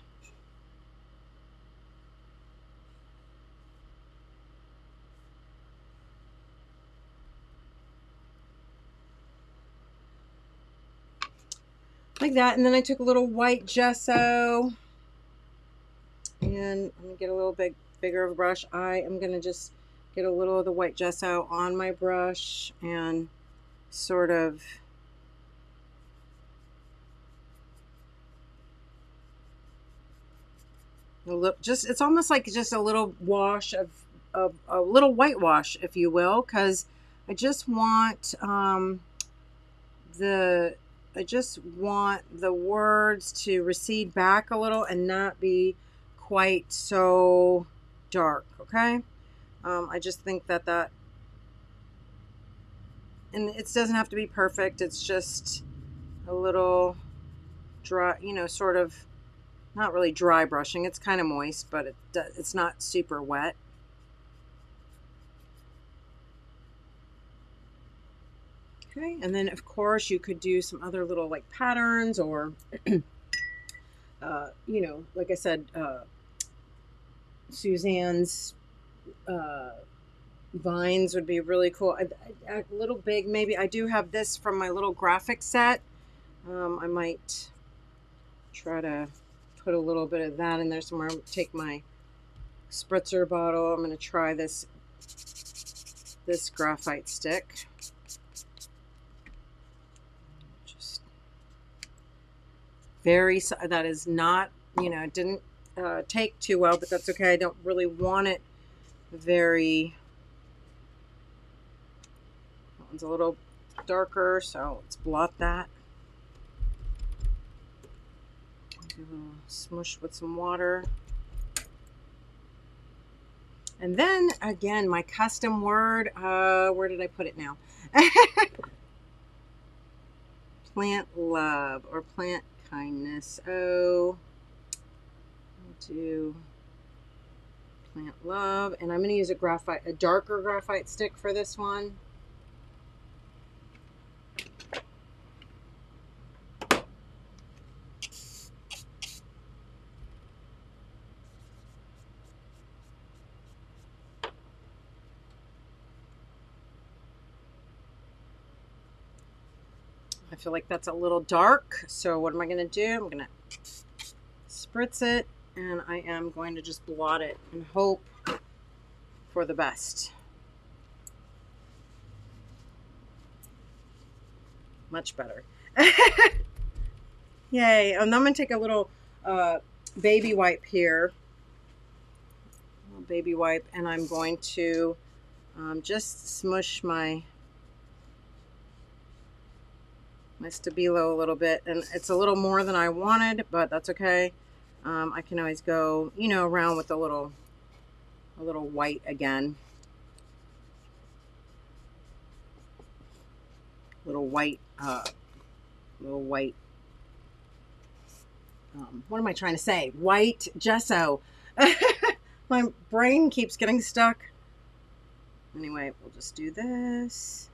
Speaker 1: Like that. And then I took a little white gesso, and I'm gonna get a little bigger of a brush. I am gonna just get a little of the white gesso on my brush and sort of it's almost like just a little wash of a little whitewash, if you will, because I just want the words to recede back a little and not be quite so dark. Okay, I just think that and it doesn't have to be perfect. It's just a little dry, sort of. Not really dry brushing. It's kind of moist, but it's not super wet. Okay, and then of course you could do some other little like patterns or, you know, like I said, Suzanne's vines would be really cool. A little big, maybe. I do have this from my little graphic set. I might try to put a little bit of that in there somewhere. Take my spritzer bottle. I'm going to try this graphite stick. Just very, that is not, you know, it didn't take too well, but that's okay. I don't really want it very, that one's a little darker, so let's blot that. Do a little smush with some water. And then again, my custom word, where did I put it now? Plant love or plant kindness. Oh, I'll do plant love. And I'm going to use a darker graphite stick for this one. I feel like that's a little dark. So what am I going to do? I'm going to spritz it and I am going to just blot it and hope for the best. Much better. Yay. And I'm going to take a little baby wipe here. Baby wipe, and I'm going to just smush my Stabilo a little bit, and it's a little more than I wanted, but that's okay. I can always go, you know, around with a little white again. Little white, what am I trying to say? White gesso. My brain keeps getting stuck. Anyway, we'll just do this.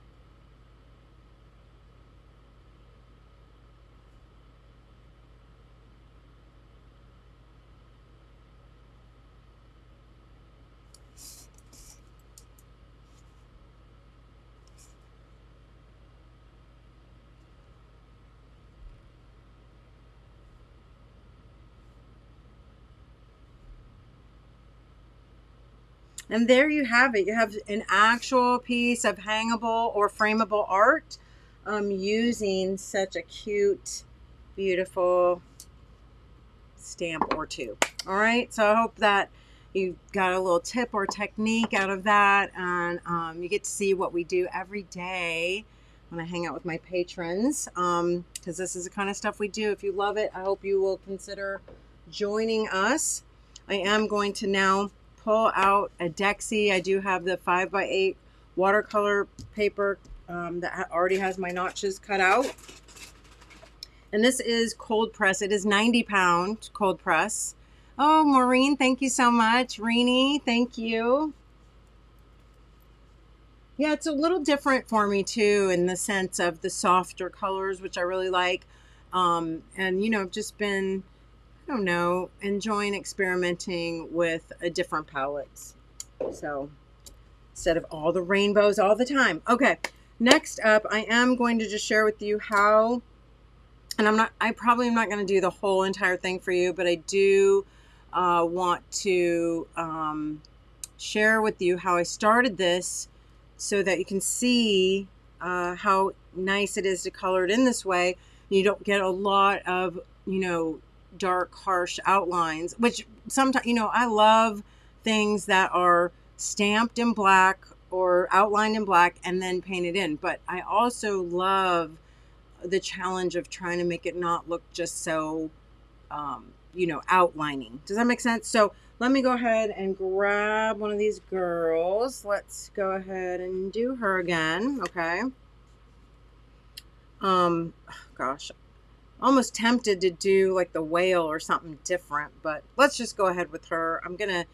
Speaker 1: And there you have it. You have an actual piece of hangable or frameable art using such a cute, beautiful stamp or two. All right, so I hope that you got a little tip or technique out of that, and you get to see what we do every day when I hang out with my patrons, because this is the kind of stuff we do. If you love it, I hope you will consider joining us. I am going to now pull out a Dexie. I do have the 5x8 watercolor paper that already has my notches cut out. And this is cold press. It is 90-pound cold press. Oh, Maureen, thank you so much. Reenie, thank you. Yeah, it's a little different for me too, in the sense of the softer colors, which I really like. And, you know, I've just been, I don't know, enjoying experimenting with different palettes. So instead of all the rainbows all the time. Okay, next up, I am going to just share with you how, and I probably am not going to do the whole entire thing for you, but I do want to share with you how I started this so that you can see how nice it is to color it in this way. You don't get a lot of, you know, dark, harsh outlines, which sometimes, you know, I love things that are stamped in black or outlined in black and then painted in. But I also love the challenge of trying to make it not look just so, you know, outlining. Does that make sense? So let me go ahead and grab one of these girls. Let's go ahead and do her again. Okay. Gosh, almost tempted to do like the whale or something different, but let's just go ahead with her. I'm gonna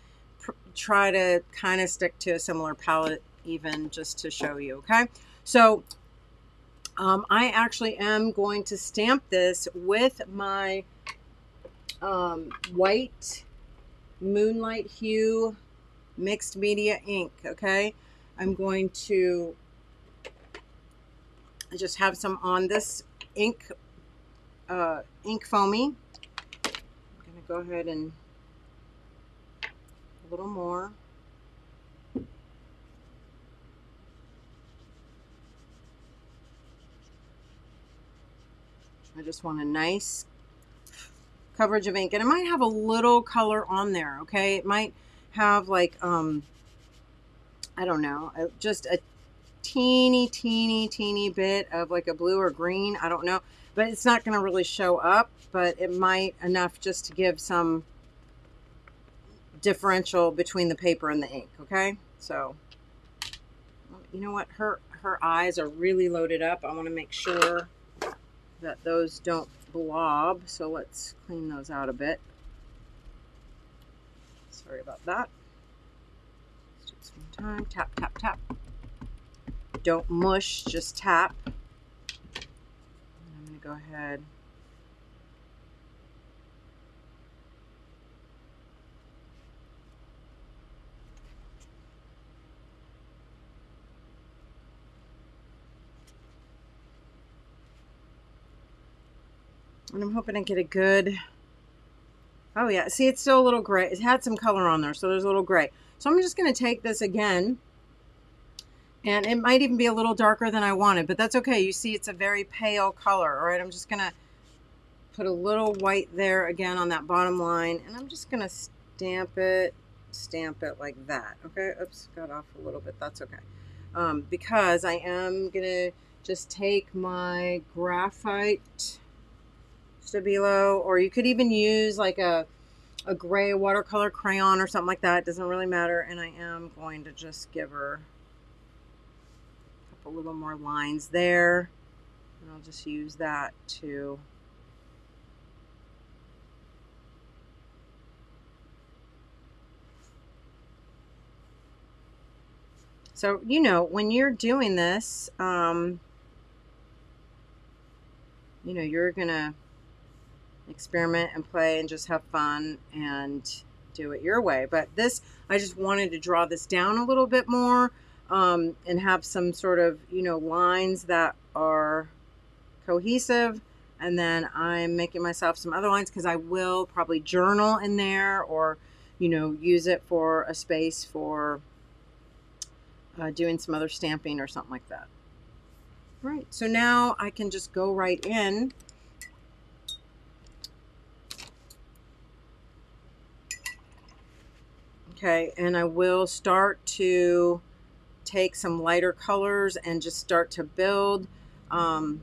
Speaker 1: try to kind of stick to a similar palette even just to show you. Okay, so I actually am going to stamp this with my white Moonlight Hue mixed media ink. Okay, I'm going to just have some on this ink foamy. I'm gonna go ahead and a little more. I just want a nice coverage of ink, and it might have a little color on there. Okay, it might have like I don't know, just a teeny bit of like a blue or green. I don't know, but it's not going to really show up, but it might enough just to give some differential between the paper and the ink. Okay, so you know what, her eyes are really loaded up. I want to make sure that those don't blob, so let's clean those out a bit. Sorry about that. Let's do this one time. Tap, tap, tap. Don't mush, just tap. And I'm going to go ahead. And I'm hoping to get a good, oh yeah, see, it's still a little gray. It had some color on there, so there's a little gray. So I'm just going to take this again, and it might even be a little darker than I wanted, but that's okay. You see, it's a very pale color. All right, I'm just going to put a little white there again on that bottom line, and I'm just going to stamp it like that. Okay, oops, got off a little bit. That's okay. Because I am going to just take my graphite Stabilo, or you could even use like a gray watercolor crayon or something like that. It doesn't really matter. And I am going to just give her a couple little more lines there. And I'll just use that to so, you know, when you're doing this, you know, you're going to experiment and play and just have fun and do it your way. But this, I just wanted to draw this down a little bit more and have some sort of, you know, lines that are cohesive. And then I'm making myself some other lines because I will probably journal in there, or, you know, use it for a space for doing some other stamping or something like that. Right, so now I can just go right in. Okay, and I will start to take some lighter colors and just start to build. I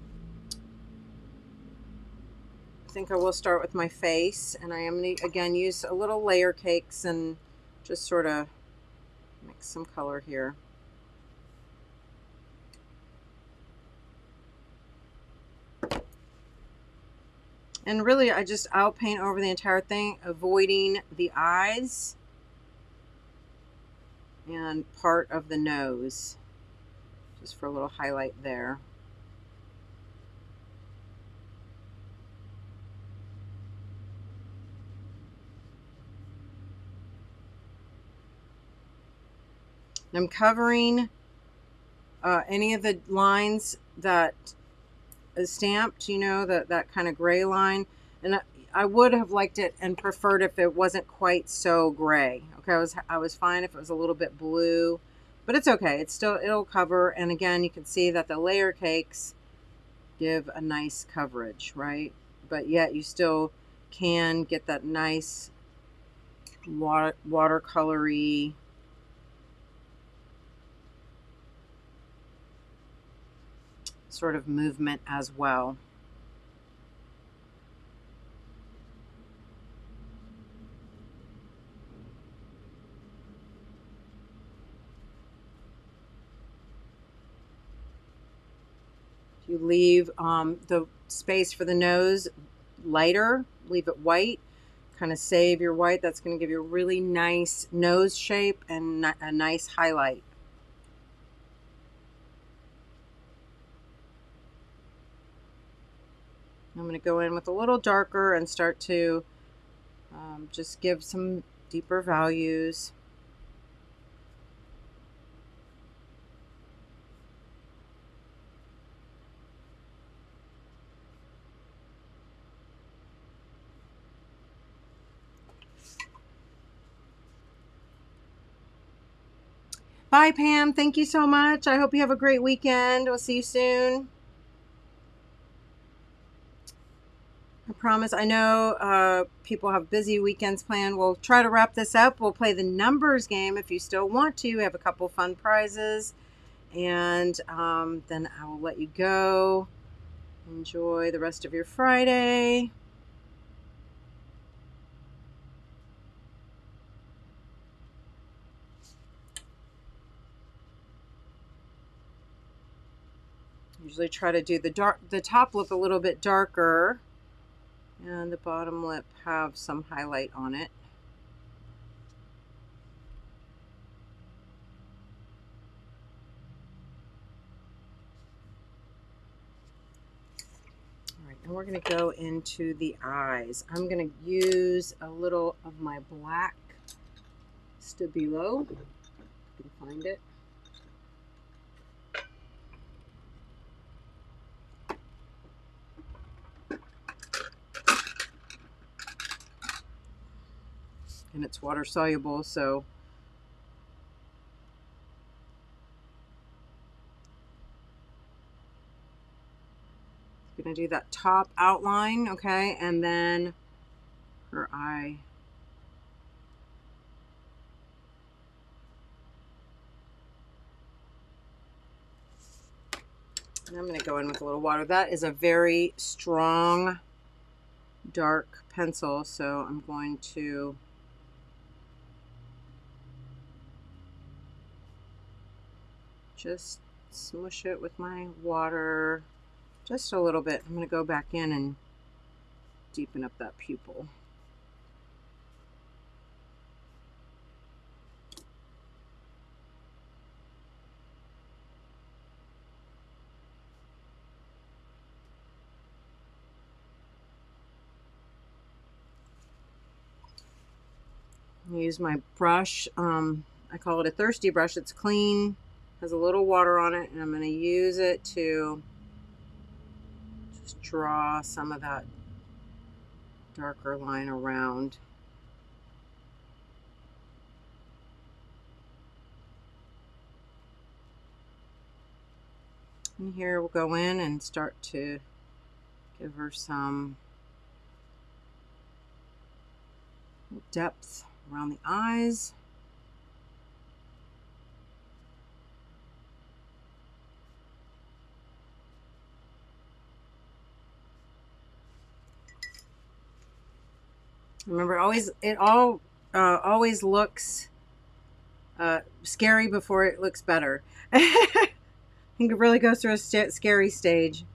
Speaker 1: think I will start with my face, and I am going to, again, use a little layer cakes and just sort of mix some color here. And really, I'll paint over the entire thing, avoiding the eyes and part of the nose, just for a little highlight there. I'm covering any of the lines that is stamped, you know, that kind of gray line. And I would have liked it and preferred if it wasn't quite so gray. Okay, I was fine if it was a little bit blue, but it's okay. It'll cover. And again, you can see that the layer cakes give a nice coverage, right? But yet you still can get that nice watercolory sort of movement as well. You leave the space for the nose lighter, leave it white, kind of save your white. That's going to give you a really nice nose shape and a nice highlight. I'm going to go in with a little darker and start to just give some deeper values. Bye, Pam. Thank you so much. I hope you have a great weekend. We'll see you soon. I promise. I know people have busy weekends planned. We'll try to wrap this up. We'll play the numbers game if you still want to. We have a couple fun prizes. And then I will let you go. Enjoy the rest of your Friday. Usually try to do the top lip a little bit darker and the bottom lip have some highlight on it. All right, and we're going to go into the eyes. I'm going to use a little of my black Stabilo, if you can find it. And it's water soluble, so I'm going to do that top outline, okay, and then her eye. And I'm going to go in with a little water. That is a very strong, dark pencil, so I'm going to just smush it with my water just a little bit. I'm going to go back in and deepen up that pupil. Use my brush. I call it a thirsty brush. It's clean, has a little water on it, and I'm going to use it to just draw some of that darker line around. And here we'll go in and start to give her some depth around the eyes. Remember, it always looks scary before it looks better. You can really go through a scary stage.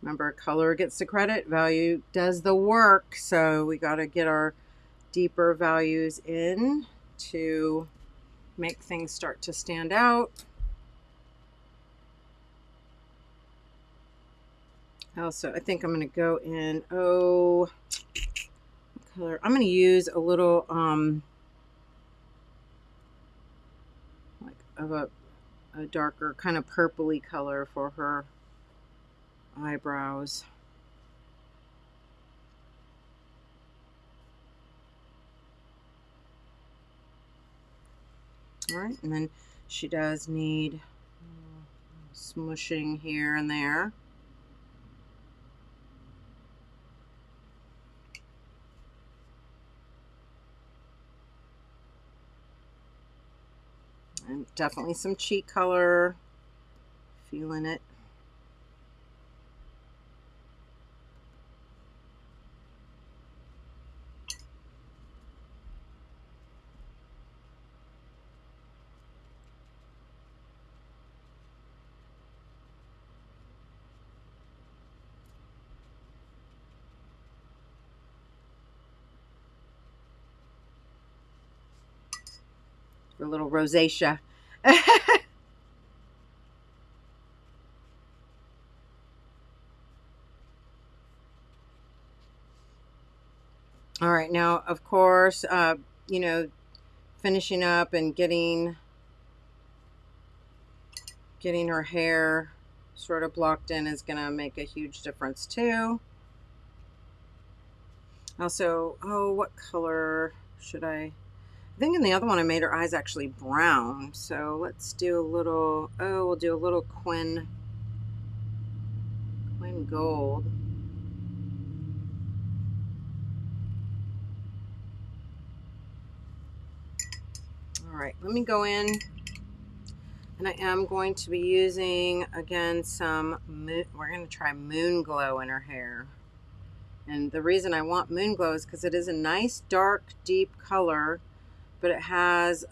Speaker 1: Remember, color gets the credit, value does the work. So we got to get our deeper values in to make things start to stand out. Also, I think I'm going to go in, color. I'm going to use a little like of a darker kind of purpley color for her eyebrows. All right, and then she does need smushing here and there. And definitely some cheek color, feeling it. A little rosacea. All right, now, of course, you know, finishing up and getting her hair sort of blocked in is going to make a huge difference too. Also, oh, what color should I think in the other one I made her eyes actually brown. So let's do a little, oh, we'll do a little Quin Gold. All right, let me go in, and I am going to be using, again, we're going to try Moon Glow in her hair. And the reason I want Moon Glow is because it is a nice, dark, deep color, but it has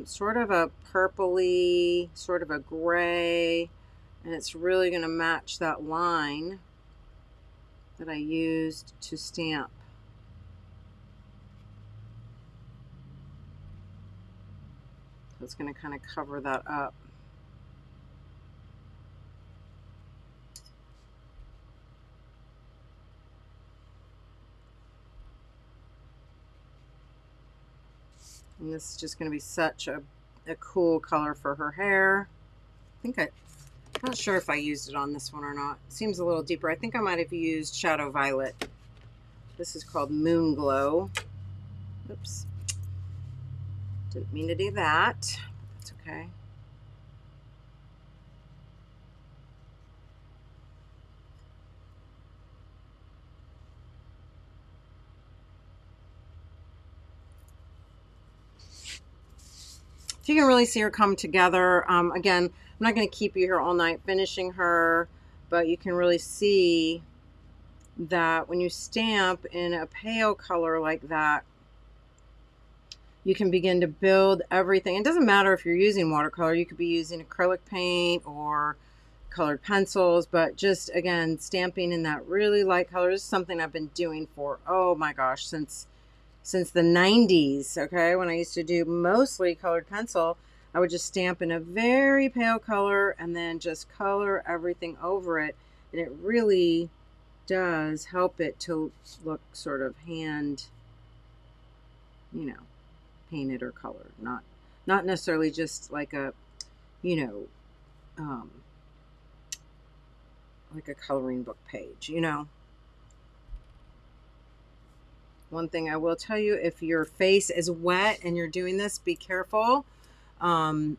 Speaker 1: sort of a purpley, sort of a gray, and it's really going to match that line that I used to stamp. So it's going to kind of cover that up. And this is just going to be such a cool color for her hair. I'm not sure if I used it on this one or not. It seems a little deeper. I think I might have used Shadow Violet. This is called Moon Glow. Oops. Didn't mean to do that. That's okay. So you can really see her come together. Again, I'm not going to keep you here all night finishing her, but you can really see that when you stamp in a pale color like that, you can begin to build everything. It doesn't matter if you're using watercolor. You could be using acrylic paint or colored pencils, but just, again, stamping in that really light color is something I've been doing for, oh my gosh, since the 90s, okay? When I used to do mostly colored pencil, I would just stamp in a very pale color and then just color everything over it. And it really does help it to look sort of hand, you know, painted or colored. Not necessarily just like a, you know, like a coloring book page, you know. One thing I will tell you, if your face is wet and you're doing this, be careful. Oh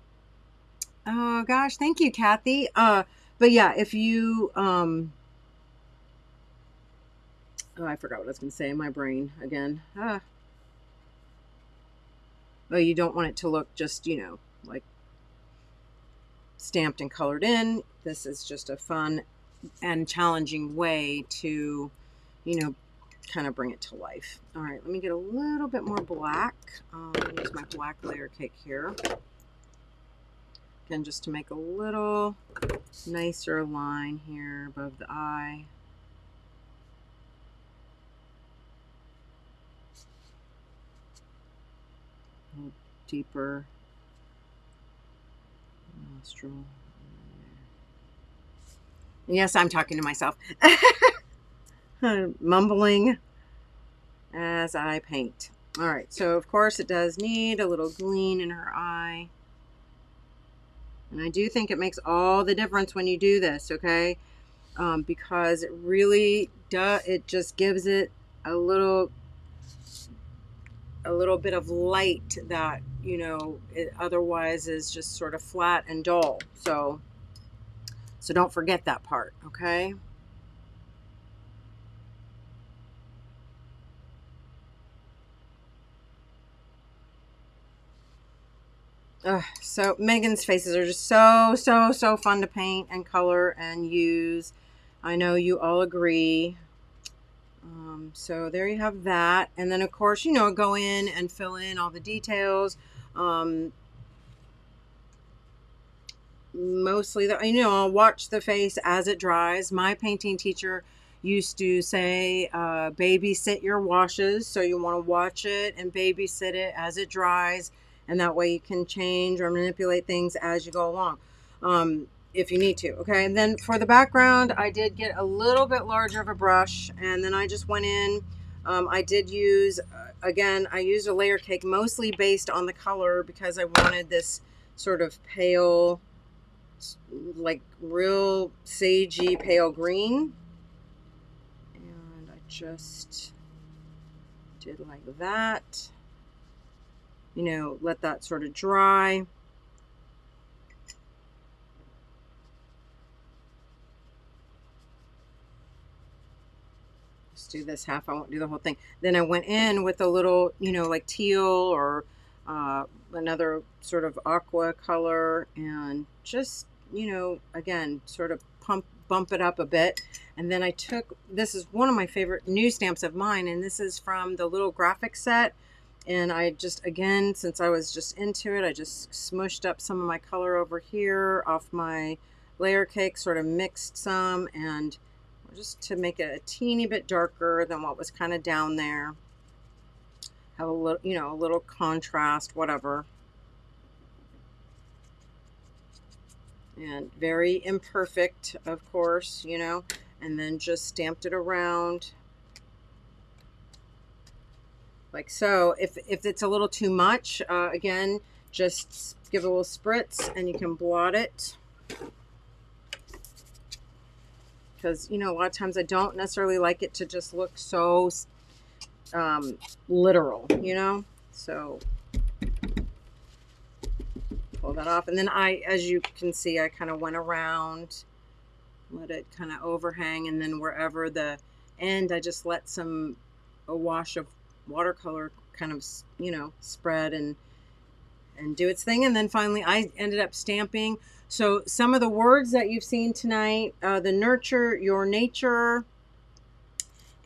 Speaker 1: gosh, thank you, Kathy. But yeah, if you, oh, I forgot what I was going to say in my brain again. Oh, you don't want it to look just, you know, like stamped and colored in. This is just a fun and challenging way to, you know, kind of bring it to life. All right, let me get a little bit more black. Use my black layer cake here. Again, just to make a little nicer line here above the eye. A little deeper nostril. And yes, I'm talking to myself. Mumbling as I paint. All right, so of course it does need a little gleam in her eye. And I do think it makes all the difference when you do this, okay? Because it really does, it just gives it a little bit of light that, you know, it otherwise is just sort of flat and dull. So don't forget that part, okay? So Megan's faces are just so fun to paint and color and use. I know you all agree. So there you have that. And then, of course, you know, go in and fill in all the details. Mostly, you know, I'll watch the face as it dries. My painting teacher used to say, babysit your washes. So you want to watch it and babysit it as it dries. and that way you can change or manipulate things as you go along, if you need to. Okay, and then for the background, I did get a little bit larger of a brush, and then I just went in. I did use, again, I used a layer cake mostly based on the color because I wanted this sort of pale, like real sagey pale green. And I just did like that, you know, let that sort of dry. Just do this half, I won't do the whole thing. Then I went in with a little, you know, like teal or another sort of aqua color, and just, you know, again, sort of bump it up a bit. And then I took, this is one of my favorite new stamps of mine, and this is from the little graphic set. And I just, again, since I was just into it, I just smushed up some of my color over here off my layer cake, sort of mixed some, and just to make it a teeny bit darker than what was kind of down there. Have a little, you know, a little contrast, whatever. And very imperfect, of course, you know, and then just stamped it around like so. If it's a little too much, again, just give it a little spritz and you can blot it. Because, you know, a lot of times I don't necessarily like it to just look so literal, you know. So pull that off, and then as you can see, I kind of went around, let it kind of overhang, and then wherever the end, I just let a wash of watercolor kind of, you know, spread and do its thing. And then finally I ended up stamping. So some of the words that you've seen tonight, the nurture your nature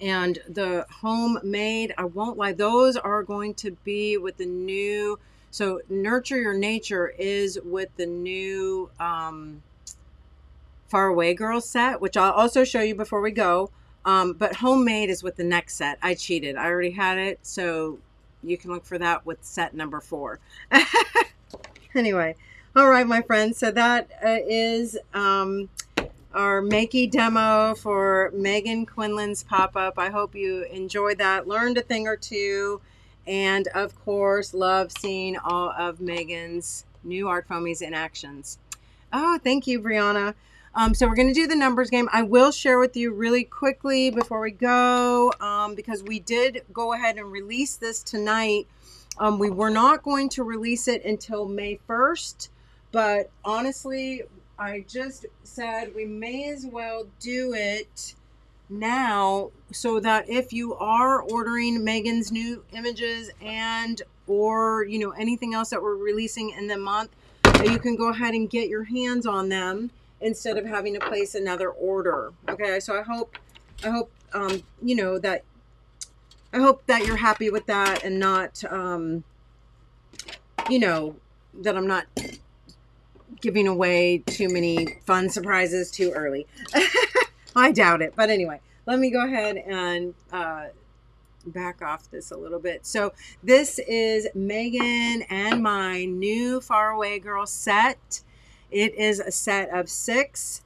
Speaker 1: and the homemade, I won't lie, those are going to be with the new, so nurture your nature is with the new Far Away Girl set, which I'll also show you before we go. But homemade is with the next set. I cheated. I already had it, so you can look for that with set number 4. Anyway, all right, my friends. So that is our Makey demo for Megan Quinlan's pop-up. I hope you enjoyed that, learned a thing or two, and of course, love seeing all of Megan's new ArtFoamies in actions. Oh, thank you, Brianna. So we're going to do the numbers game. I will share with you really quickly before we go, because we did go ahead and release this tonight. We were not going to release it until May 1st, but honestly, I just said we may as well do it now so that if you are ordering Megan's new images and or, you know, anything else that we're releasing in the month, you can go ahead and get your hands on them instead of having to place another order. Okay, so I hope you know, that I hope that you're happy with that and not you know, that I'm not giving away too many fun surprises too early. I doubt it, but anyway, let me go ahead and back off this a little bit. So this is Megan and my new Far Away Girl set. It is a set of 6.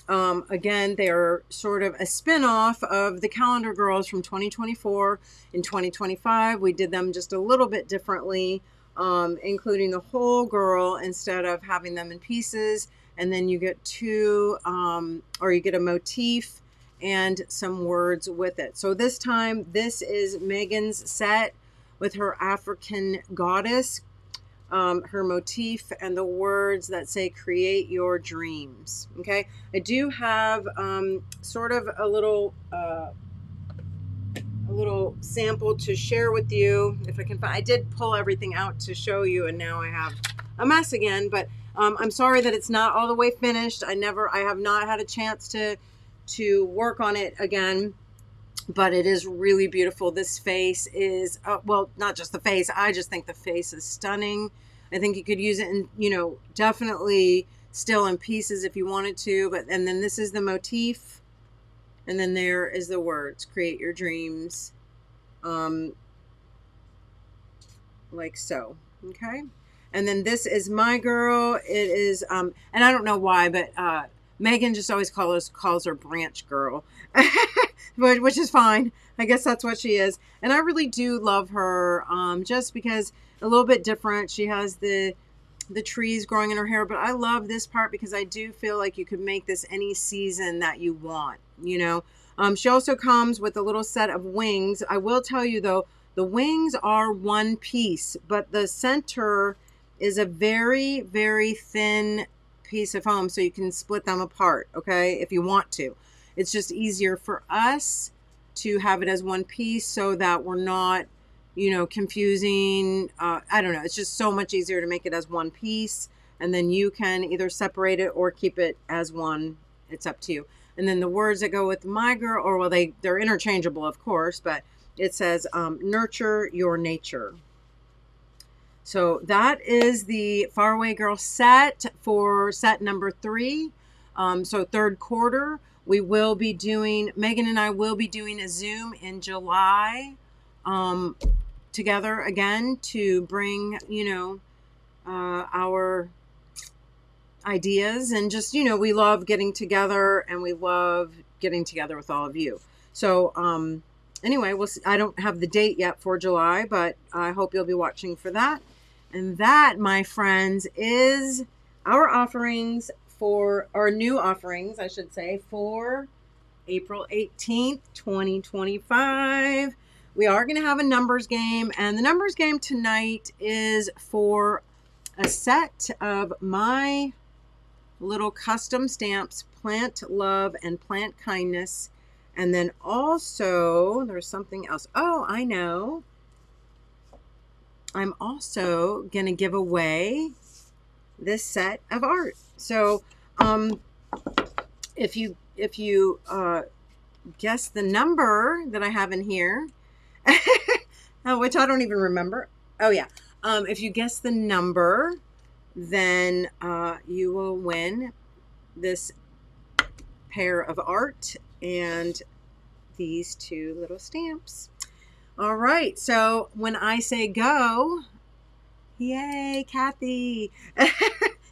Speaker 1: Again, they're sort of a spin-off of the Calendar Girls from 2024. In 2025, we did them just a little bit differently, including the whole girl instead of having them in pieces. And then you get 2, or you get a motif and some words with it. So this time, this is Megan's set with her African goddess, her motif, and the words that say create your dreams. Okay, I do have sort of a little sample to share with you if I can find. I did pull everything out to show you, and now I have a mess again, but I'm sorry that it's not all the way finished. I have not had a chance to work on it again, but it is really beautiful. This face is well, not just the face, I just think the face is stunning. I think you could use it in, you know, definitely still in pieces if you wanted to, but, and then this is the motif, and then there is the words, create your dreams, like so. Okay. And then this is my girl. It is, and I don't know why, but Megan just always calls her Branch Girl, but which is fine. I guess that's what she is. And I really do love her, just because a little bit different. She has the trees growing in her hair, but I love this part because I do feel like you could make this any season that you want, you know. She also comes with a little set of wings. I will tell you though, the wings are one piece, but the center is a very, very thin piece of foam, so you can split them apart, okay, if you want to. It's just easier for us to have it as one piece so that we're not, you know, confusing. I don't know. It's just so much easier to make it as one piece, and then you can either separate it or keep it as one. It's up to you. And then the words that go with my girl, or well, they're interchangeable, of course, but it says, nurture your nature. So that is the Faraway Girl set for set number 3. So third quarter, we will be doing, Megan and I will be doing a Zoom in July together again to bring, you know, our ideas, and just, you know, we love getting together and we love getting together with all of you. So anyway, I don't have the date yet for July, but I hope you'll be watching for that. And that, my friends, is our offerings for, our new offerings, I should say, for April 18th, 2025. We are going to have a numbers game, and the numbers game tonight is for a set of my little custom stamps, Plant Love and Plant Kindness. And then also, there's something else. Oh, I know. I'm also going to give away this set of art. So, if you guess the number that I have in here, which I don't even remember. Oh yeah. If you guess the number, then you will win this pair of art and these 2 little stamps. All right, so when I say go, yay, Kathy.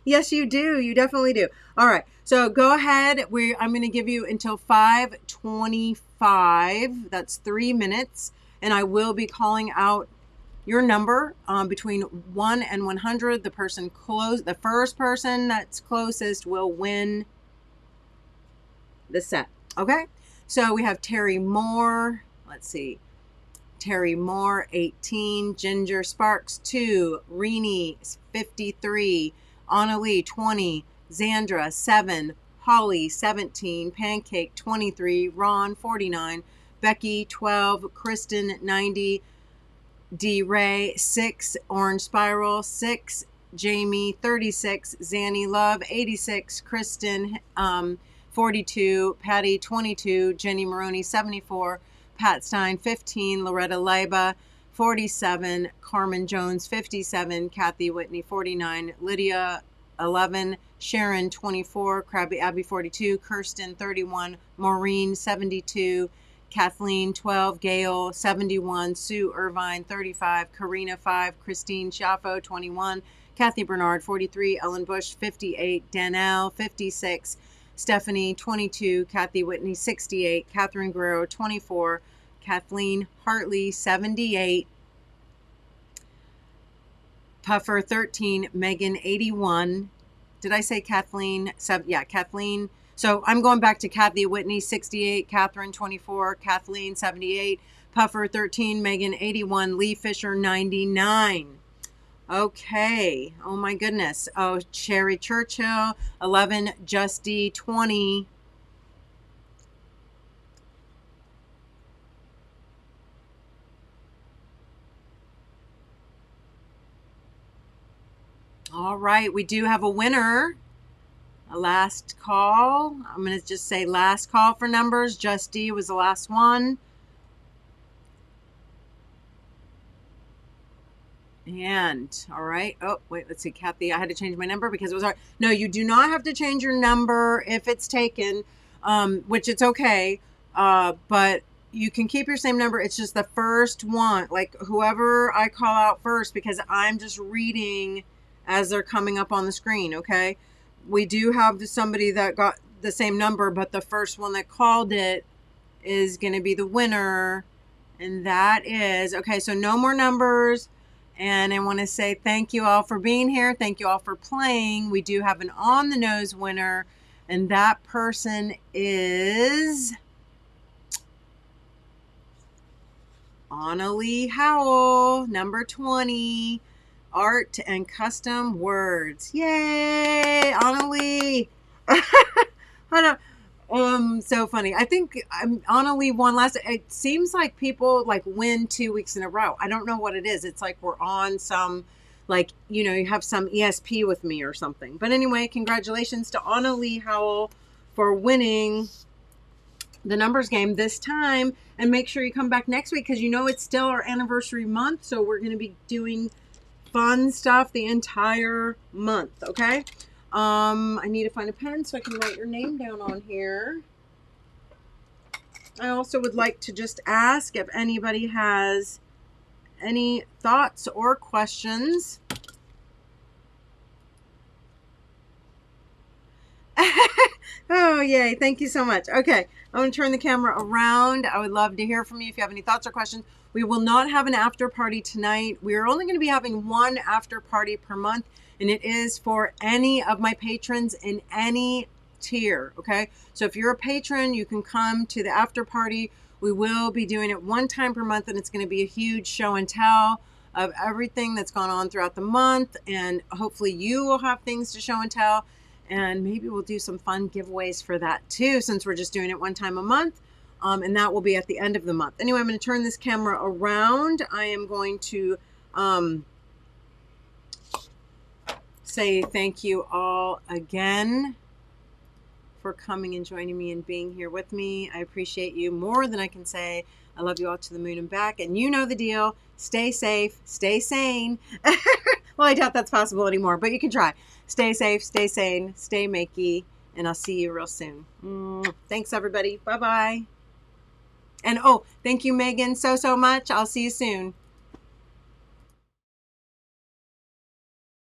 Speaker 1: Yes, you do. You definitely do. All right, so go ahead. I'm going to give you until 5:25. That's 3 minutes, and I will be calling out your number between 1 and 100. The first person that's closest will win the set. Okay, so we have Terry Moore. Let's see. Terry Moore, 18. Ginger Sparks, 2. Renee, 53. Annalie, 20. Zandra, 7. Holly, 17. Pancake, 23. Ron, 49. Becky, 12. Kristen, 90. D. Ray, 6. Orange Spiral, 6. Jamie, 36. Zanny Love, 86. Kristen, 42. Patty, 22. Jenny Maroney, 74. Pat Stein, 15. Loretta Leiba, 47. Carmen Jones, 57. Kathy Whitney, 49. Lydia, 11. Sharon, 24. Krabby Abby, 42. Kirsten, 31. Maureen, 72. Kathleen, 12. Gail, 71. Sue Irvine, 35. Karina, 5. Christine Schaffo, 21. Kathy Bernard, 43. Ellen Bush, 58. Danelle, 56. Stephanie, 22. Kathy Whitney, 68. Catherine Guerrero, 24. Kathleen Hartley, 78. Puffer, 13. Megan, 81. Did I say Kathleen? Yeah, Kathleen. So I'm going back to Kathy Whitney, 68. Catherine, 24. Kathleen, 78. Puffer, 13. Megan, 81. Lee Fisher, 99. Okay. Oh my goodness. Oh, Sherry Churchill, 11. Justy, 20. All right. We do have a winner. A last call. I'm going to just say last call for numbers. Justy was the last one. And all right. Oh, wait, let's see. Kathy, I had to change my number because it was hard. No, you do not have to change your number if it's taken, which it's okay. But you can keep your same number. It's just the first one, like whoever I call out first, because I'm just reading as they're coming up on the screen. Okay. We do have somebody that got the same number, but the first one that called it is going to be the winner. And that is, okay, so no more numbers. And I want to say thank you all for being here. Thank you all for playing. We do have an on the nose winner, and that person is Annalie Howell, number 20, art and custom words. Yay, Annalie. So funny. I think Annalie won last. It seems like people like win 2 weeks in a row. I don't know what it is. It's like we're on some, like, you know, you have some ESP with me or something. But anyway, congratulations to Annalie Howell for winning the numbers game this time. And make sure you come back next week, because you know it's still our anniversary month. So we're going to be doing fun stuff the entire month. Okay. I need to find a pen so I can write your name down on here. I also would like to just ask if anybody has any thoughts or questions. Oh, yay. Thank you so much. Okay. I'm going to turn the camera around. I would love to hear from you if you have any thoughts or questions. We will not have an after party tonight. We're only going to be having one after party per month, and it is for any of my patrons in any tier. Okay. So if you're a patron, you can come to the after party. We will be doing it one time per month, and it's going to be a huge show and tell of everything that's gone on throughout the month. And hopefully you will have things to show and tell. And maybe we'll do some fun giveaways for that too, since we're just doing it one time a month. And that will be at the end of the month. Anyway, I'm going to turn this camera around. I am going to say thank you all again for coming and joining me and being here with me. I appreciate you more than I can say. I love you all to the moon and back. And you know the deal. Stay safe. Stay sane. Well, I doubt that's possible anymore, but you can try. Stay safe. Stay sane. Stay makey. And I'll see you real soon. Thanks, everybody. Bye-bye. And oh, thank you, Megan, so much. I'll see you soon.